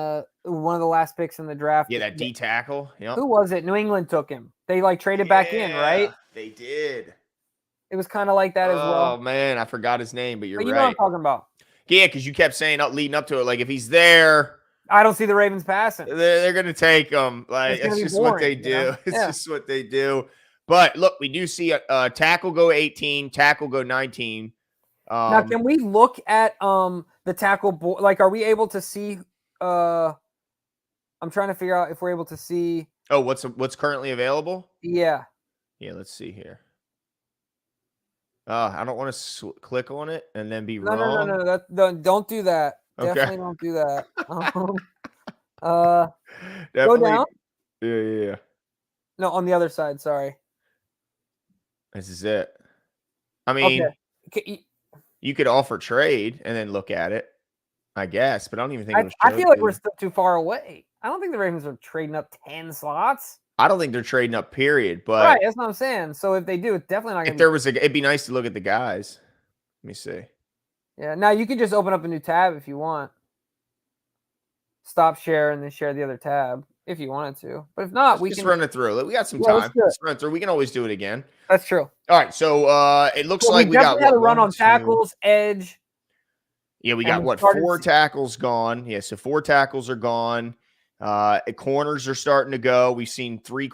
of the last picks in the draft? Yeah, that D tackle. Yep. Who was it? New England took him. They traded back in, right? They did. It was kind of like that as well. Oh man, I forgot his name, but you're right. You know what I'm talking about. Yeah, because you kept saying leading up to it, like if he's there, I don't see the Ravens passing. They're going to take him. Like it's just boring, what they do. You know? It's just what they do. But look, we do see a tackle go 18, tackle go 19. Now, can we look at the tackle board? Like, are we able to see? I'm trying to figure out if we're able to see. Oh, what's currently available? Yeah. Yeah, let's see here. I don't want to click on it and then be wrong. No. Don't do that. Okay. Definitely don't do that. Go down. Yeah. No, on the other side. Sorry. This is it. I mean, you could offer trade and then look at it, I guess, but I don't even think I feel like we're still too far away. I don't think the Ravens are trading up 10 slots. I don't think they're trading up, period. But right, that's what I'm saying. So if they do, it's definitely not going to it'd be nice to look at the guys. Let me see. Yeah, now you can just open up a new tab if you want. stop share and then share the other tab if you wanted to. But if not, we just can run it through. We got some Yeah, time. Let's run it through. We can always do it again. That's true. All right. So it looks like we got definitely had a run on tackles, edge. Yeah, we got what, 4 tackles gone. Yeah, so 4 tackles are gone. Corners are starting to go. We've seen 4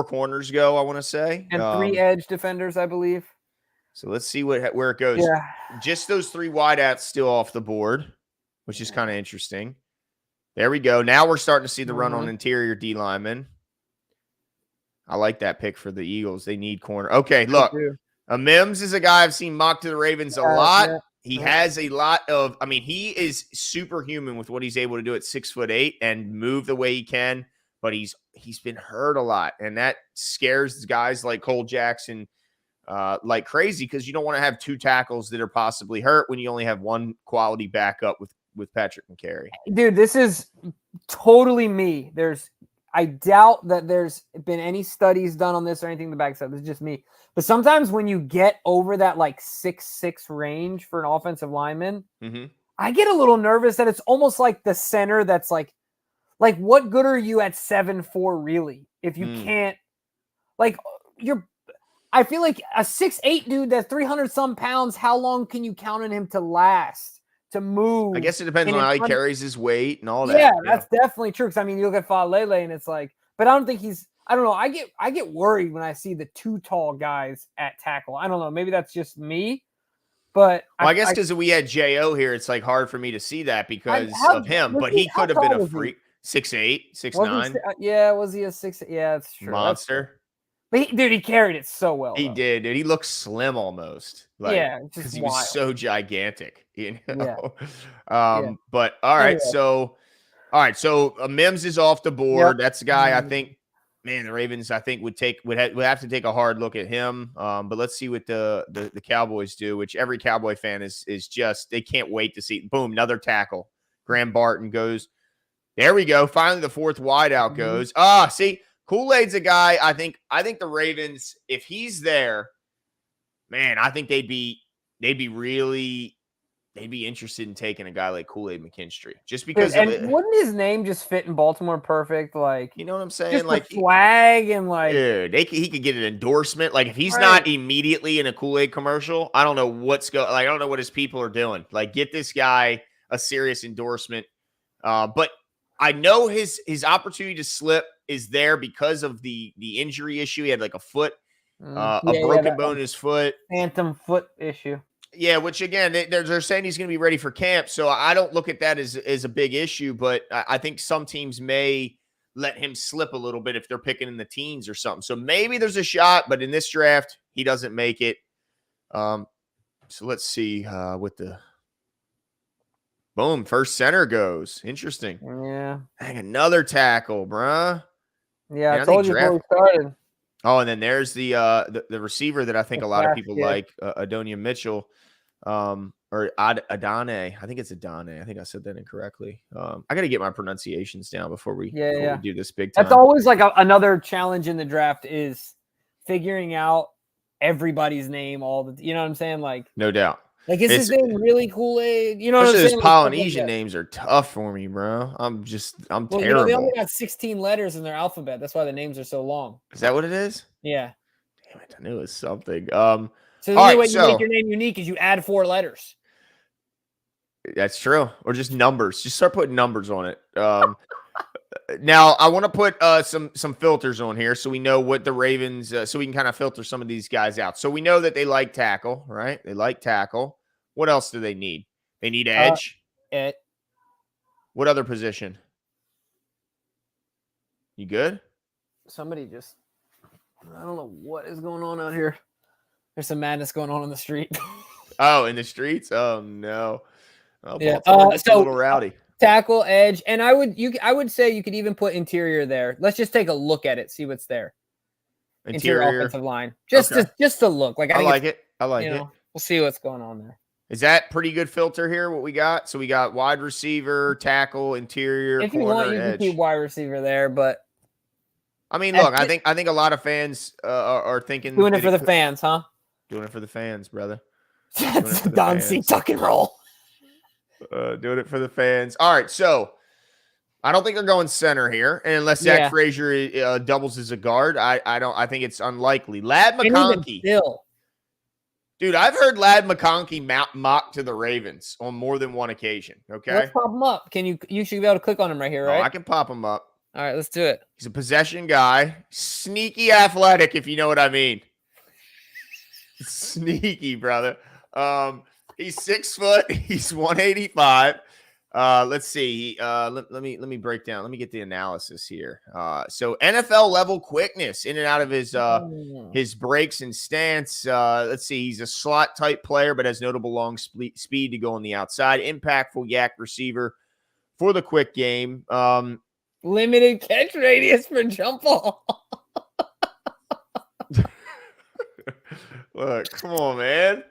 corners go, I want to say. And 3 edge defenders, I believe. So let's see where it goes. Yeah. Just those 3 wideouts still off the board, which is kind of interesting. There we go. Now we're starting to see the run on interior D linemen. I like that pick for the Eagles. They need corner. Okay, look. Mims is a guy I've seen mocked to the Ravens a lot. Yeah. He has a lot of, he is superhuman with what he's able to do at 6'8" and move the way he can, but he's been hurt a lot. And that scares guys like Cole Jackson like crazy, because you don't want to have 2 tackles that are possibly hurt when you only have 1 quality backup with Patrick McCary. Dude, this is totally me. I doubt that there's been any studies done on this or anything to back up. This is just me. But sometimes when you get over that like 6'6" range for an offensive lineman, I get a little nervous that it's almost like the center that's like what good are you at 7'4" really? If you can't, I feel like a 6'8" dude that's 300 some pounds, how long can you count on him to last, to move? I guess it depends on how he carries his weight and all that. Yeah, that's definitely true. Because you look at Falele and it's like, but I don't think I don't know. I get worried when I see the 2 tall guys at tackle. I don't know. Maybe that's just me, but I guess because we had Jo here, it's like hard for me to see that because of him. But he could have been a freak. 6'8", 6'9". Yeah, was he a 6'8"? Yeah, that's true. Monster. But he carried it so well. He did, dude. He looked slim almost. Because he was so gigantic, you know. Yeah. But all right, so Mims is off the board. Yep. That's the guy I think. Man, the Ravens I think would have to take a hard look at him. But let's see what the Cowboys do. Which every Cowboy fan is just, they can't wait to see. Boom, another tackle. Graham Barton goes. There we go. Finally, the 4th wideout goes. See. Kool-Aid's a guy, I think the Ravens, if he's there, man, I think they'd be interested in taking a guy like Kool-Aid McKinstry. Just because wouldn't his name just fit in Baltimore perfect? Like, you know what I'm saying? Just like the flag and like, dude, he could get an endorsement. Like if he's not immediately in a Kool-Aid commercial, I don't know what's going. Like I don't know what his people are doing. Like get this guy a serious endorsement. But I know his opportunity to slip is there because of the injury issue. He had like a foot, a broken bone in his foot. Phantom foot issue. Yeah, which again, they're saying he's going to be ready for camp. So I don't look at that as a big issue, but I think some teams may let him slip a little bit if they're picking in the teens or something. So maybe there's a shot, but in this draft, he doesn't make it. So let's see what the boom, first center goes. Interesting. Yeah. Dang, another tackle, bruh. Yeah, I told you before we started. Oh, and then there's the receiver that I think a lot of people like, Adonia Mitchell, or Adane. I think it's Adane. I think I said that incorrectly. I got to get my pronunciations down before we do this big time. That's always like another challenge in the draft is figuring out everybody's name. You know what I'm saying? Like, no doubt. Like, is his name really Kool-Aid? You know what I'm saying? Those Polynesian names are tough for me, bro. I'm terrible. You know, they only got 16 letters in their alphabet. That's why the names are so long. Is that what it is? Yeah. Damn it, I knew it was something. So the only way you make your name unique is you add 4 letters. That's true. Or just numbers. Just start putting numbers on it. Now, I want to put some filters on here so we know what the Ravens, so we can kind of filter some of these guys out. So we know that they like tackle, right? They like tackle. What else do they need? They need edge. What other position? You good? Somebody just, I don't know what is going on out here. There's some madness going on in the street. Oh, in the streets? Oh, no. Oh, yeah. So a little rowdy. Tackle, edge, and I would say you could even put interior there. Let's just take a look at it, see what's there. Interior offensive line, just to look. Like I like it. We'll see what's going on there. Is that pretty good filter here? What we got? So we got wide receiver, tackle, interior. If you want, you can keep wide receiver there, but I mean, look, I think a lot of fans are thinking doing it for the fans, huh? Doing it for the fans, brother. That's Don C. tuck and roll. Doing it for the fans. All right, so I don't think they're going center here, and unless Zach Frazier doubles as a guard, I think it's unlikely. Lad McConkey, dude, I've heard Lad McConkey mock to the Ravens on more than one occasion. Okay, let's pop him up. You should be able to click on him right here, right? Oh, I can pop him up. All right, let's do it. He's a possession guy, sneaky athletic, if you know what I mean. Sneaky, brother. He's 6 foot. He's 185. Let's see. Let me break down. Let me get the analysis here. So NFL level quickness in and out of his breaks and stance. Let's see. He's a slot type player, but has notable long speed to go on the outside. Impactful yak receiver for the quick game. Limited catch radius for jump ball. Look, come on, man.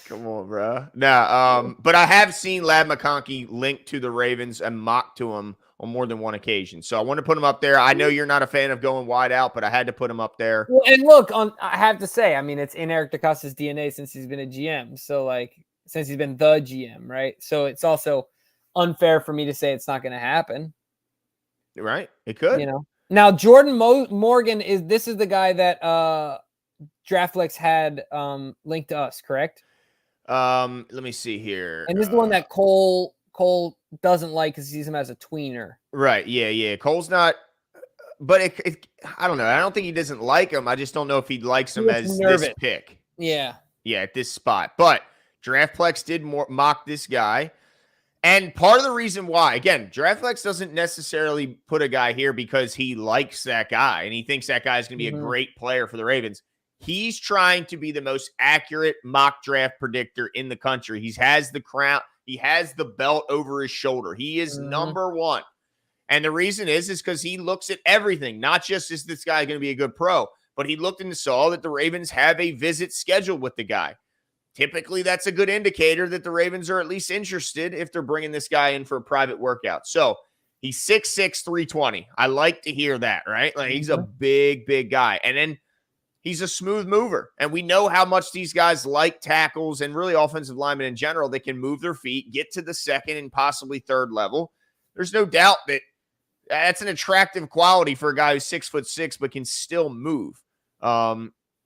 Come on, bro. Nah, but I have seen Lad McConkey linked to the Ravens and mocked to him on more than one occasion. So I want to put him up there. I know you're not a fan of going wide out, but I had to put him up there. Well, and look, I have to say, I mean, it's in Eric DeCosta's DNA since he's been a GM. So, like, since he's been the GM, right? So it's also unfair for me to say it's not going to happen. Right? It could. You know. Now, Jordan Morgan is the guy that DraftFlex had linked to us, correct? Let me see here. And this is the one that Cole doesn't like because he sees him as a tweener. Right. Yeah. Cole's not, but I don't know. I don't think he doesn't like him. I just don't know if he likes him as nervous. This pick. Yeah. Yeah, at this spot. But DraftFlex did mock this guy. And part of the reason why, again, DraftFlex doesn't necessarily put a guy here because he likes that guy and he thinks that guy is going to be a great player for the Ravens. He's trying to be the most accurate mock draft predictor in the country. He has the crown. He has the belt over his shoulder. He is number one. And the reason is because he looks at everything, not just is this guy going to be a good pro, but he looked and saw that the Ravens have a visit scheduled with the guy. Typically, that's a good indicator that the Ravens are at least interested if they're bringing this guy in for a private workout. So he's 6'6", 320. I like to hear that, right? Like he's a big, big guy. And then he's a smooth mover. And we know how much these guys like tackles and really offensive linemen in general. They can move their feet, get to the second and possibly third level. There's no doubt that that's an attractive quality for a guy who's 6'6", but can still move.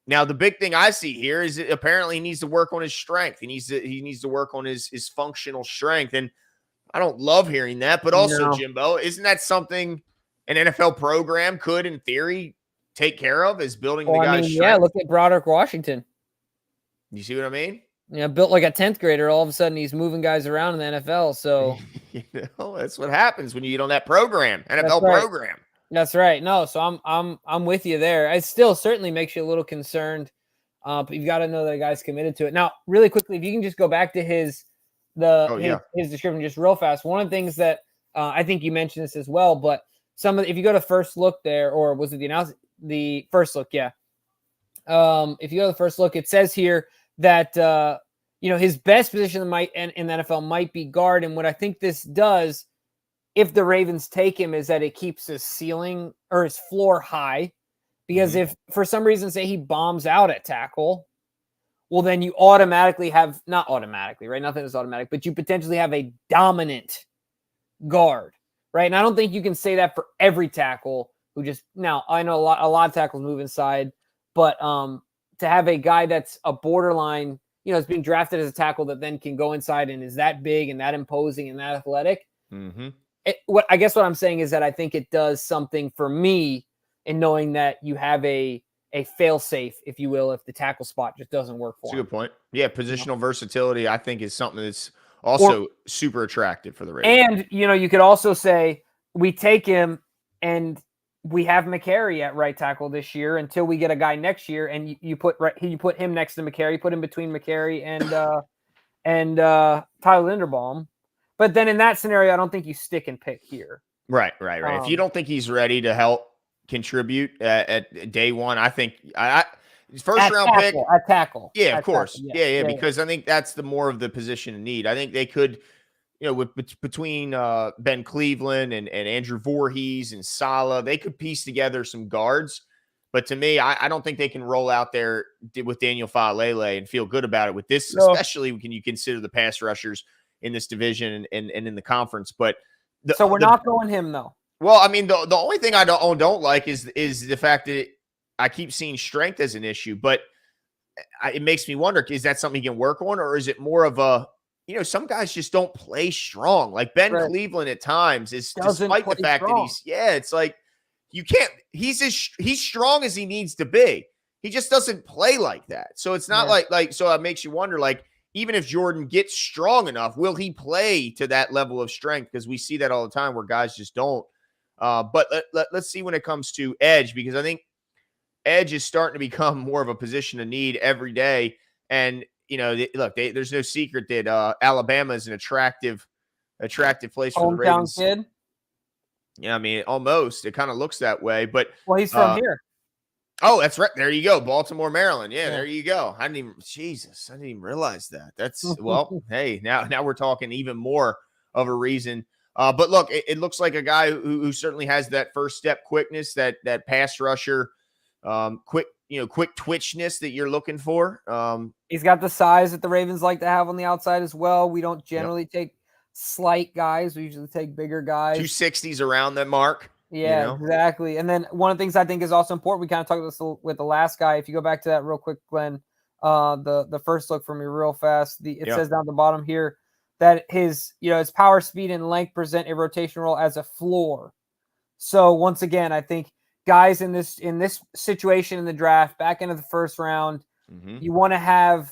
Now, the big thing I see here is that apparently he needs to work on his strength. He needs to work on his functional strength. And I don't love hearing that, but also, Jimbo, isn't that something an NFL program could, in theory, take care of, is building the guy's strength? Yeah, look at Broderick Washington. You see what I mean? Yeah, built like a 10th grader. All of a sudden, he's moving guys around in the NFL. So that's what happens when you get on that program, NFL program. That's right. No, so I'm with you there. It still certainly makes you a little concerned, but you've got to know that a guy's committed to it. Now, really quickly, if you can just go back to his description just real fast. One of the things that I think you mentioned this as well, but if you go to first look there, or was it the first look? Yeah. If you go to the first look, it says here that his best position in the NFL might be guard, and what I think this does, if the Ravens take him, is that it keeps his ceiling or his floor high. Because if for some reason, say he bombs out at tackle, well, then you automatically have, not automatically, right? Nothing is automatic, but you potentially have a dominant guard, right? And I don't think you can say that for every tackle who now I know a lot of tackles move inside, but to have a guy that's a borderline, is being drafted as a tackle that then can go inside and is that big and that imposing and that athletic. What I'm saying is that I think it does something for me in knowing that you have a fail safe, if you will, if the tackle spot just doesn't work for him. That's a good point. Yeah, positional versatility, I think, is something that's also super attractive for the Ravens. And you could also say we take him and we have McCary at right tackle this year until we get a guy next year, and you put him next to McCary, put him between McCary and Tyler Linderbaum. But then in that scenario, I don't think you stick and pick here. Right. If you don't think he's ready to help contribute at day one, I think first round pick at tackle. Yeah, of course. Yeah, because I think that's the more of the position in need. I think they could, between Ben Cleveland and Andrew Voorhees and Saleh, they could piece together some guards. But to me, I don't think they can roll out there with Daniel Faalele and feel good about it with this, especially when you consider the pass rushers in this division and in the conference. But So we're not going him though. Well, I mean, the only thing I don't like is the fact that I keep seeing strength as an issue, but it makes me wonder, is that something he can work on, or is it more of a, some guys just don't play strong. Like Ben Cleveland at times despite the fact that it's like you can't, he's strong as he needs to be. He just doesn't play like that. So it's not so it makes you wonder, like, even if Jordan gets strong enough, will he play to that level of strength? Because we see that all the time where guys just don't. But let's see when it comes to edge, because I think edge is starting to become more of a position of need every day. And, there's no secret that Alabama is an attractive place for the Ravens. Kid. Yeah, I mean, almost. It kind of looks that way. But he's from here. Oh, that's right. There you go. Baltimore, Maryland. Yeah, there you go. I didn't even realize that. That's hey, now we're talking even more of a reason. But look, it looks like a guy who certainly has that first step quickness, that pass rusher, quick twitchness that you're looking for. He's got the size that the Ravens like to have on the outside as well. We don't generally take slight guys. We usually take bigger guys. 260s around that mark. Yeah, exactly. And then one of the things I think is also important, we kind of talked about this with the last guy. If you go back to that real quick, Glenn, the first look for me real fast, it says down at the bottom here that his power, speed, and length present a rotation role as a floor. So once again, I think guys in this situation in the draft, back into the first round, you want to have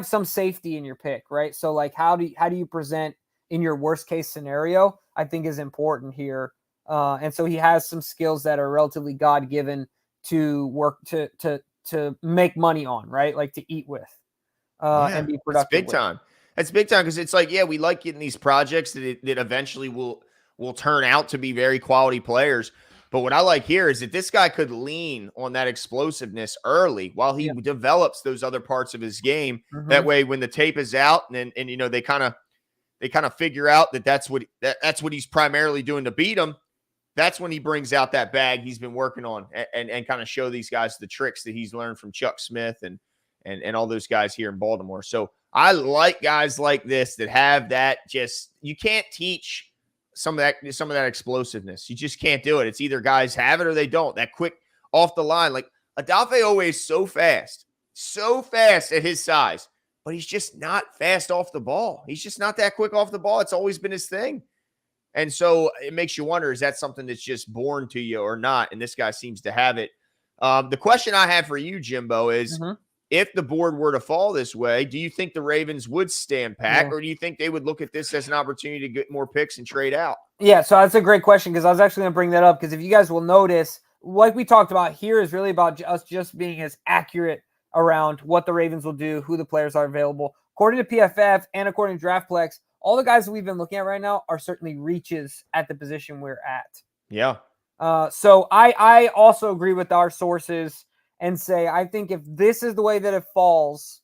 some safety in your pick, right? So like how do you present in your worst case scenario, I think is important here. And so he has some skills that are relatively God-given to work to make money on, right? Like to eat with and be productive. That's big time. That's big time, because it's like, we like getting these projects that eventually will turn out to be very quality players. But what I like here is that this guy could lean on that explosiveness early while he develops those other parts of his game. That way, when the tape is out and they kind of figure out that that's what he's primarily doing to beat him. That's when he brings out that bag he's been working on and kind of show these guys the tricks that he's learned from Chuck Smith and all those guys here in Baltimore. So I like guys like this that have that. You can't teach some of that explosiveness. You just can't do it. It's either guys have it or they don't. That quick off the line, like Odafe always so fast at his size, but he's just not fast off the ball. He's just not that quick off the ball. It's always been his thing. And so it makes you wonder, is that something that's just born to you or not? And this guy seems to have it. The question I have for you, Jimbo, is if the board were to fall this way, do you think the Ravens would stand pat, or do you think they would look at this as an opportunity to get more picks and trade out? Yeah, so that's a great question, because I was actually going to bring that up, because if you guys will notice, like we talked about here is really about us just being as accurate around what the Ravens will do, who the players are available. According to PFF and according to DraftPlex, all the guys that we've been looking at right now are certainly reaches at the position we're at. Yeah. So I also agree with our sources and say, I think if this is the way that it falls,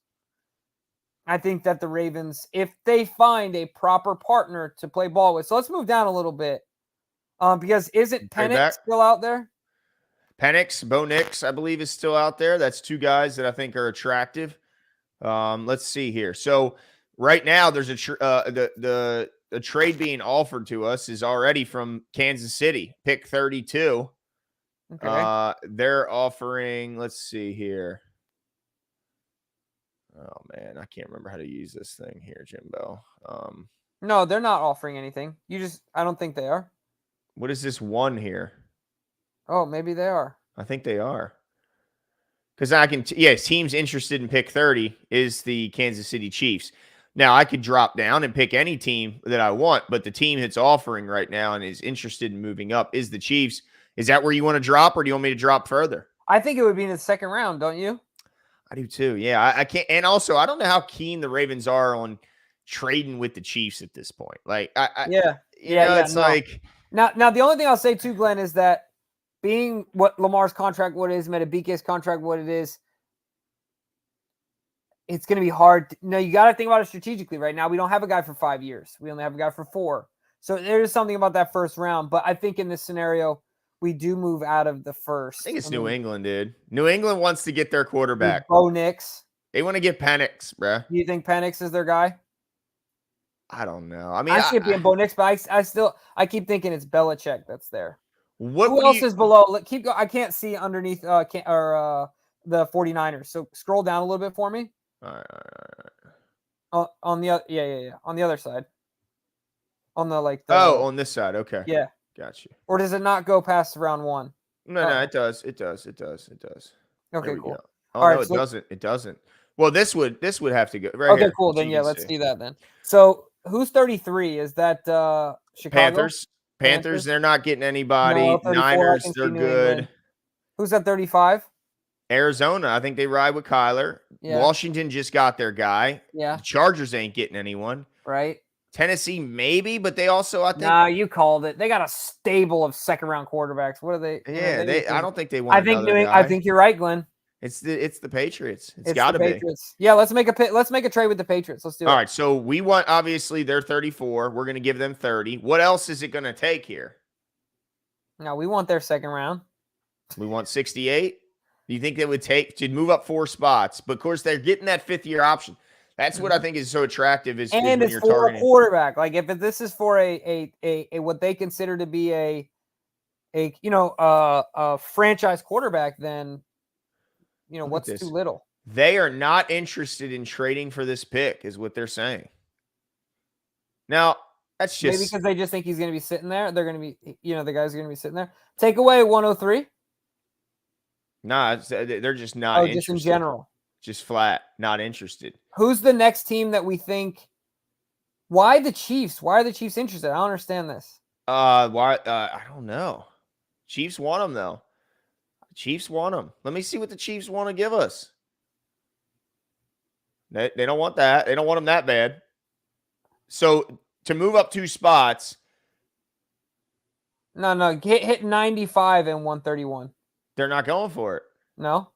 I think that the Ravens, if they find a proper partner to play ball with. So let's move down a little bit. Because isn't Penix still out there? Penix, Bo Nix, I believe, is still out there. That's two guys that I think are attractive. Let's see here. So right now, there's the trade being offered to us is already from Kansas City, pick 32. Okay. They're offering, let's see here. Oh man, I can't remember how to use this thing here, Jimbo. No, they're not offering anything. I don't think they are. What is this one here? Oh, maybe they are. I think they are. Because teams interested in pick 30 is the Kansas City Chiefs. Now, I could drop down and pick any team that I want, but the team that's offering right now and is interested in moving up is the Chiefs. Is that where you want to drop, or do you want me to drop further? I think it would be in the second round, don't you? I do too. Yeah, I can't. And also, I don't know how keen the Ravens are on trading with the Chiefs at this point. Like, it's like now. The only thing I'll say too, Glenn, is that being what Lamar's contract what it is, Metabike's contract what it is, it's going to be hard. You got to think about it strategically. Right now, we don't have a guy for 5 years. We only have a guy for 4. So there is something about that first round. But I think in this scenario, we do move out of the first. I think it's New England, dude. New England wants to get their quarterback. Bo Nix. They want to get Penix, bro. Do you think Penix is their guy? I don't know. I mean, I see it being Bo Nix, but I keep thinking it's Belichick that's there. Who else is below? Keep going. I can't see underneath the 49ers. So scroll down a little bit for me. All right. On the on the other side. On the on this side. Okay. Yeah. Got you. Or does it not go past round 1? No, it does. It does. Okay, cool. Oh, all no, right, it doesn't. It doesn't. Well, this would have to go right okay, here. cool. Then let's do that then. So who's 33? Is that Chicago? Panthers, they're not getting anybody. No, 34, Niners, they're good. England. Who's at 35? Arizona, I think they ride with Kyler. Yeah. Washington just got their guy. Yeah. The Chargers ain't getting anyone. Right. Tennessee, maybe, but they also, I think. Nah, you called it. They got a stable of second-round quarterbacks. What are they? Yeah, I don't think they want. I think you're right, Glenn. It's the Patriots. It's got to be. Yeah, let's make a trade with the Patriots. Let's do it. All right, so we want, obviously they're 34. We're going to give them 30. What else is it going to take here? No, we want their second round. We want 68. Do you think they would take to move up 4 spots? But of course, they're getting that 5th-year option. That's what I think is so attractive. Is when it's you're for targeting a quarterback. Like if this is for a what they consider to be a franchise quarterback, then what's too little? They are not interested in trading for this pick, is what they're saying. Now that's just maybe because they just think he's going to be sitting there. They're going to be, the guys are going to be sitting there. Take away 103. Nah, they're just not interested. Just in general. Just flat, not interested. Who's the next team that we think? Why the Chiefs? Why are the Chiefs interested? I don't understand this. Why? I don't know. Chiefs want them though. Chiefs want them. Let me see what the Chiefs want to give us. They don't want that. They don't want them that bad. So to move up 2 spots. No. Hit 95 and 131. They're not going for it. No.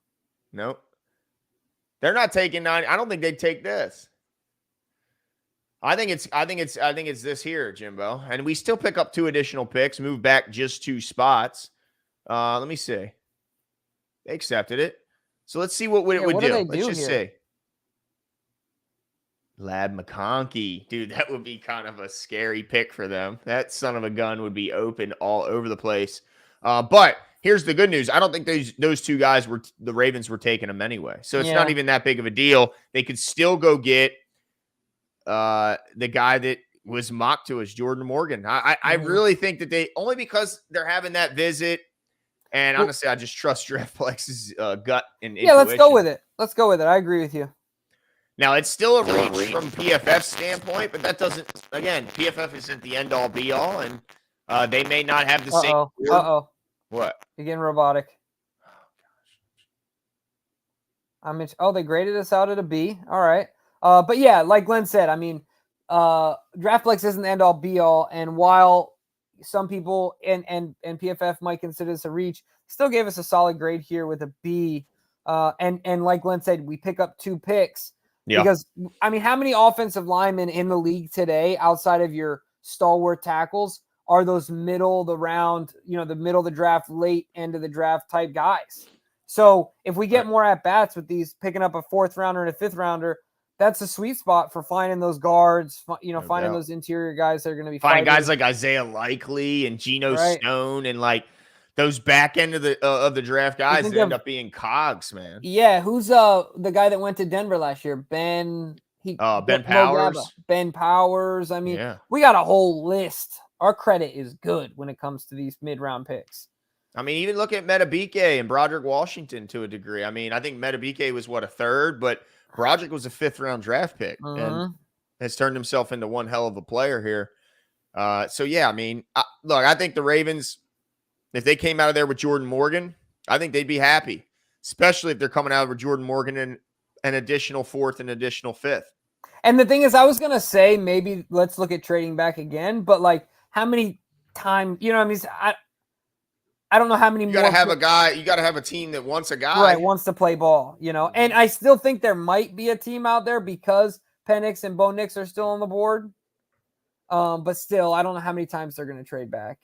Nope. They're not taking 9. I don't think they'd take this. I think it's this here, Jimbo. And we still pick up 2 additional picks, move back just 2 spots. Let me see. They accepted it. So let's see what it would do. Let's just see. Lad McConkey. Dude, that would be kind of a scary pick for them. That son of a gun would be open all over the place. But here's the good news. I don't think those 2 guys the Ravens were taking them anyway. So it's not even that big of a deal. They could still go get the guy that was mocked to us, Jordan Morgan. I really think that they, only because they're having that visit, and honestly, I just trust DraftFlex's gut and intuition. Let's go with it. I agree with you. Now, it's still a reach from PFF's standpoint, but that doesn't, again, PFF isn't the end-all, be-all, and they may not have the same. Uh-oh. What? You're getting robotic. They graded us out at a B. All right. But yeah, like Glenn said, I mean, DraftFlex isn't the end-all, be-all, and while some people and PFF might consider this a reach, still gave us a solid grade here with a B. And like Glenn said, we pick up 2 picks. Yeah. Because, I mean, how many offensive linemen in the league today, outside of your stalwart tackles, are those middle of the round, the middle of the draft, late end of the draft type guys? So if we get more at-bats with these, picking up a 4th rounder and a 5th rounder, that's a sweet spot for finding those guards, finding those interior guys that are going to be finding guys like Isaiah Likely and Geno Stone and like those back end of the draft guys that end up being cogs, man. Yeah, who's the guy that went to Denver last year? Ben Powers. Ben Powers. I mean, we got a whole list. Our credit is good when it comes to these mid-round picks. I mean, even look at Metabike and Broderick Washington to a degree. I mean, I think Metabike was a 3rd, but Broderick was a 5th-round draft pick and has turned himself into one hell of a player here. So, yeah, I mean, look, I think the Ravens, if they came out of there with Jordan Morgan, I think they'd be happy, especially if they're coming out with Jordan Morgan and an additional 4th and additional 5th. And the thing is, I was going to say maybe let's look at trading back again, but like how many times, I don't know how many more. You got to have a guy. You got to have a team that wants a guy. Right, wants to play ball, And I still think there might be a team out there because Penix and Bo Nix are still on the board. But still, I don't know how many times they're going to trade back,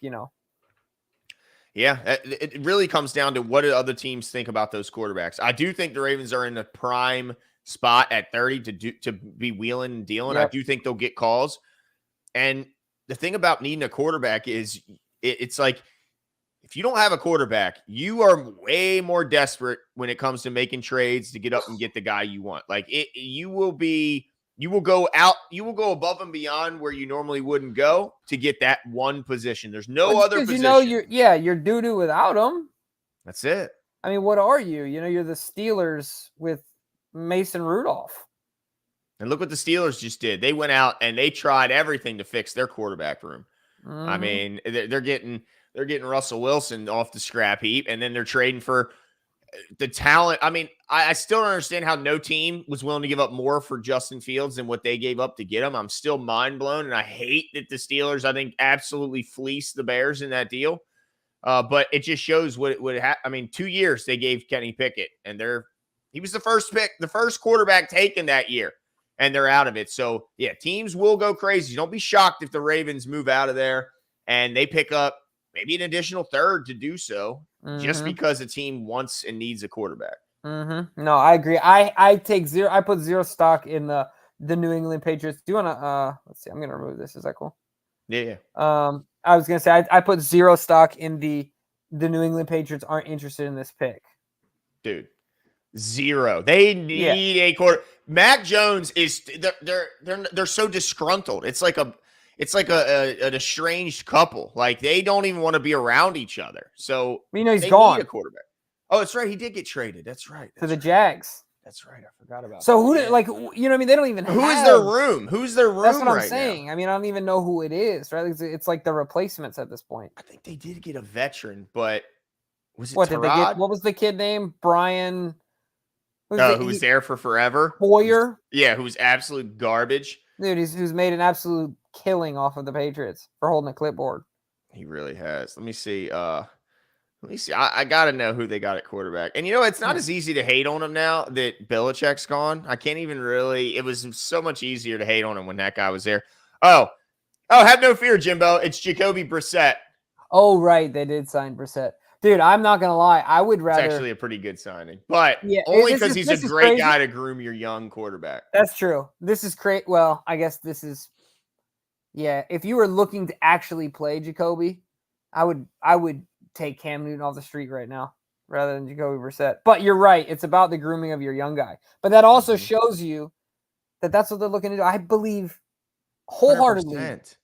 Yeah, it really comes down to what do other teams think about those quarterbacks. I do think the Ravens are in a prime spot at 30 to be wheeling and dealing. Yep. I do think they'll get calls. And the thing about needing a quarterback is it's like, if you don't have a quarterback, you are way more desperate when it comes to making trades to get up and get the guy you want. Like you will go above and beyond where you normally wouldn't go to get that one position. There's no other position. You're doo-doo without him. That's it. I mean, what are you? You're the Steelers with Mason Rudolph. And look what the Steelers just did. They went out and they tried everything to fix their quarterback room. Mm-hmm. I mean, they're getting Russell Wilson off the scrap heap, and then they're trading for the talent. I mean, I still don't understand how no team was willing to give up more for Justin Fields than what they gave up to get him. I'm still mind blown, and I hate that the Steelers, I think, absolutely fleeced the Bears in that deal. But it just shows what it would have. I mean, 2 years they gave Kenny Pickett, and he was the first pick, the first quarterback taken that year, and they're out of it. So, yeah, teams will go crazy. Don't be shocked if the Ravens move out of there and they pick up maybe an additional third to do so, just because a team wants and needs a quarterback. Mm-hmm. No, I agree. I put zero stock in the New England Patriots. Do you want to, let's see, I'm going to remove this. Is that cool? Yeah. I was going to say, I put zero stock in the New England Patriots aren't interested in this pick. Dude, zero. They need a quarter. Mac Jones is, they're so disgruntled. It's like an estranged couple. Like, they don't even want to be around each other. So he's they gone. Need a quarterback. Oh, that's right. He did get traded. That's right. To the Jags. That's right. I forgot about so that. who did, like, you know what I mean? They don't even Who is their room? Who's their room? That's what I'm right saying. now? I mean, I don't even know who it is, right? It's like the replacements at this point. I think they did get a veteran, but was it what Tyrod? did they get? What was the kid name? Brian. Who was there for forever? Hoyer. Who was absolute garbage. Dude, who's made an absolute killing off of the Patriots for holding a clipboard. He really has. Let me see. I got to know who they got at quarterback. And, it's not as easy to hate on him now that Belichick's gone. I can't even really – it was so much easier to hate on him when that guy was there. Oh, have no fear, Jimbo. It's Jacoby Brissett. Oh, right. They did sign Brissett. Dude, I'm not going to lie. I would rather – It's actually a pretty good signing. But only because he's a great guy to groom your young quarterback. That's true. This is great. Well, I guess this is – yeah. If you were looking to actually play Jacoby, I would take Cam Newton off the street right now rather than Jacoby Brissett. But you're right. It's about the grooming of your young guy. But that also shows you that that's what they're looking to do. I believe wholeheartedly. 100%.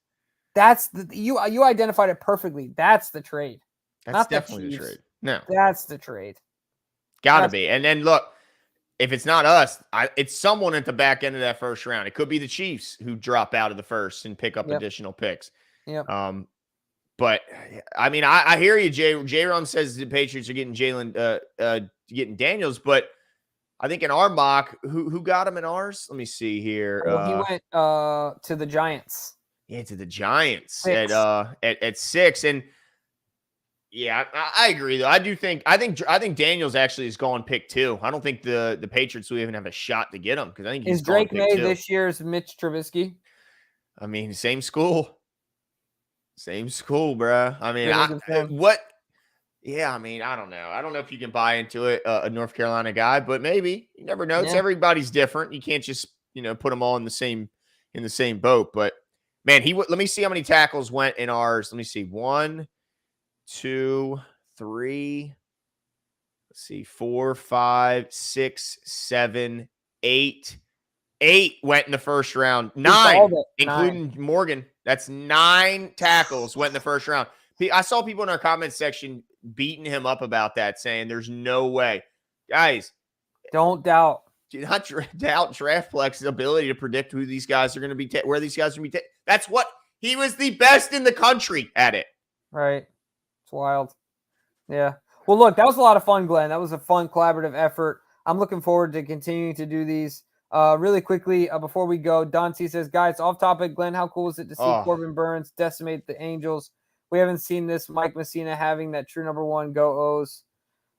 That's you identified it perfectly. That's the trade. That's not definitely the trade. No. That's the trade. Gotta be. And then look, if it's not us, it's someone at the back end of that first round. It could be the Chiefs who drop out of the first and pick up additional picks. Yep. But I mean, I hear you, Jay. J-Ron says the Patriots are getting getting Daniels, but I think in our mock, who got him in ours? Let me see here. Well, he went to the Giants. Yeah, to the Giants at 6. And yeah, I agree though. I think Daniels actually is going pick 2. I don't think the Patriots will even have a shot to get him because I think he's is Drake pick May 2. this year's Mitch Trubisky. I mean, same school. Same school, bruh. I mean, Yeah, I mean, I don't know. I don't know if you can buy into it, a North Carolina guy, but maybe. You never know. It's everybody's different. You can't just, put them all in the same boat. But man, let me see how many tackles went in ours. Let me see. 1, 2, 3. Let's see. 4, 5, 6, 7, 8. 8 went in the first round. 9, including Morgan. That's 9 tackles went in the first round. I saw people in our comment section beating him up about that, saying there's no way. Guys, don't doubt. Do not doubt DraftPlex's ability to predict who these guys are going to be, where these guys are going to be. That's what he was the best in the country at it. Right. It's wild. Yeah. Well, look, that was a lot of fun, Glenn. That was a fun collaborative effort. I'm looking forward to continuing to do these. Really quickly, before we go, Dante says, guys, off topic, Glenn, how cool is it to see Corbin Burns decimate the Angels? We haven't seen this. Mike Messina having that true number 1 go O's.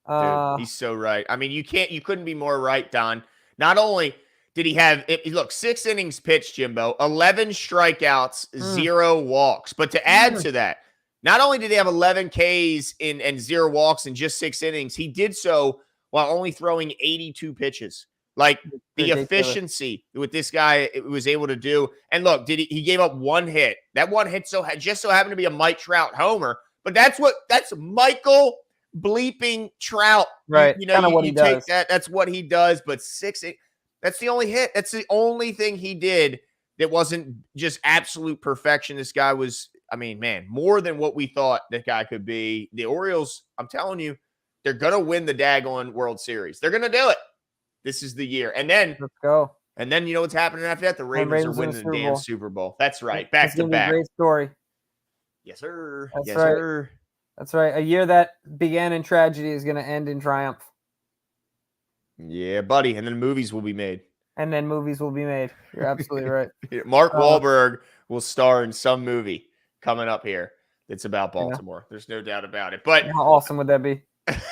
Dude, he's so right. I mean, you couldn't be more right, Don. Not only did he have, 6 innings pitched, Jimbo, 11 strikeouts, 0 walks. But to add to that, not only did he have 11 Ks and 0 walks in just 6 innings, he did so while only throwing 82 pitches. Like the Ridiculous. efficiency with this guy was able to do. And look, he gave up one hit. That one hit just so happened to be a Mike Trout homer. But that's Michael bleeping Trout. Right. You know, what he take does. that. That's what he does. But that's the only hit. That's the only thing he did that wasn't just absolute perfection. This guy was, I mean, man, more than what we thought that guy could be. The Orioles, I'm telling you, they're going to win the daggone World Series. They're going to do it. This is the year. And then, let's go. And then you know what's happening after that? The Ravens are winning the damn Super Bowl. That's right. Back to back. Great story. Yes, sir. That's yes, right. sir. That's right. A year that began in tragedy is going to end in triumph. Yeah, buddy. And then movies will be made. You're absolutely right. Mark Wahlberg will star in some movie coming up here that's about Baltimore. Yeah. There's no doubt about it. But how awesome would that be?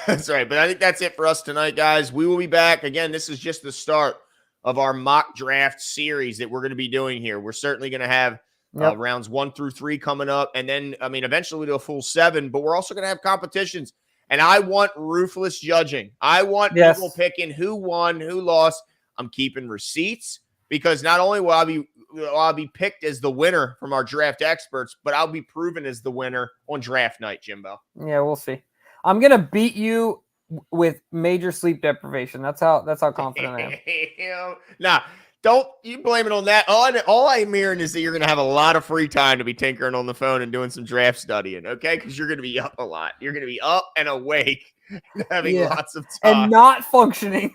That's right. But I think that's it for us tonight, guys. We will be back. Again, this is just the start of our mock draft series that we're going to be doing here. We're certainly going to have rounds 1 through 3 coming up. And then, I mean, eventually we'll do a full 7. But we're also going to have competitions. And I want ruthless judging. I want people picking who won, who lost. I'm keeping receipts because not only will I be picked as the winner from our draft experts, but I'll be proven as the winner on draft night, Jimbo. Yeah, we'll see. I'm gonna beat you with major sleep deprivation. That's how confident I am. Nah, don't you blame it on that. All I'm hearing is that you're gonna have a lot of free time to be tinkering on the phone and doing some draft studying, okay? Because you're gonna be up a lot. You're gonna be up and awake, and having lots of time and not functioning.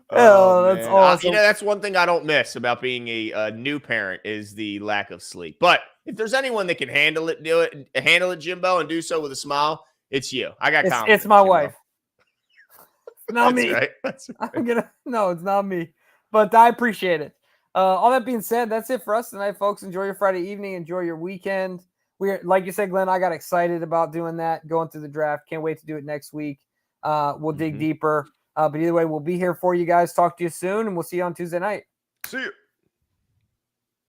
That's awesome. You know, that's one thing I don't miss about being a new parent is the lack of sleep. But if there's anyone that can handle it, Jimbo, and do so with a smile, it's you. I got confidence. It's my Jimbo. wife. Not me. Right. That's right. No, it's not me. But I appreciate it. All that being said, that's it for us tonight, folks. Enjoy your Friday evening. Enjoy your weekend. Like you said, Glenn, I got excited about doing that, going through the draft. Can't wait to do it next week. We'll dig deeper. But either way, we'll be here for you guys. Talk to you soon, and we'll see you on Tuesday night. See you.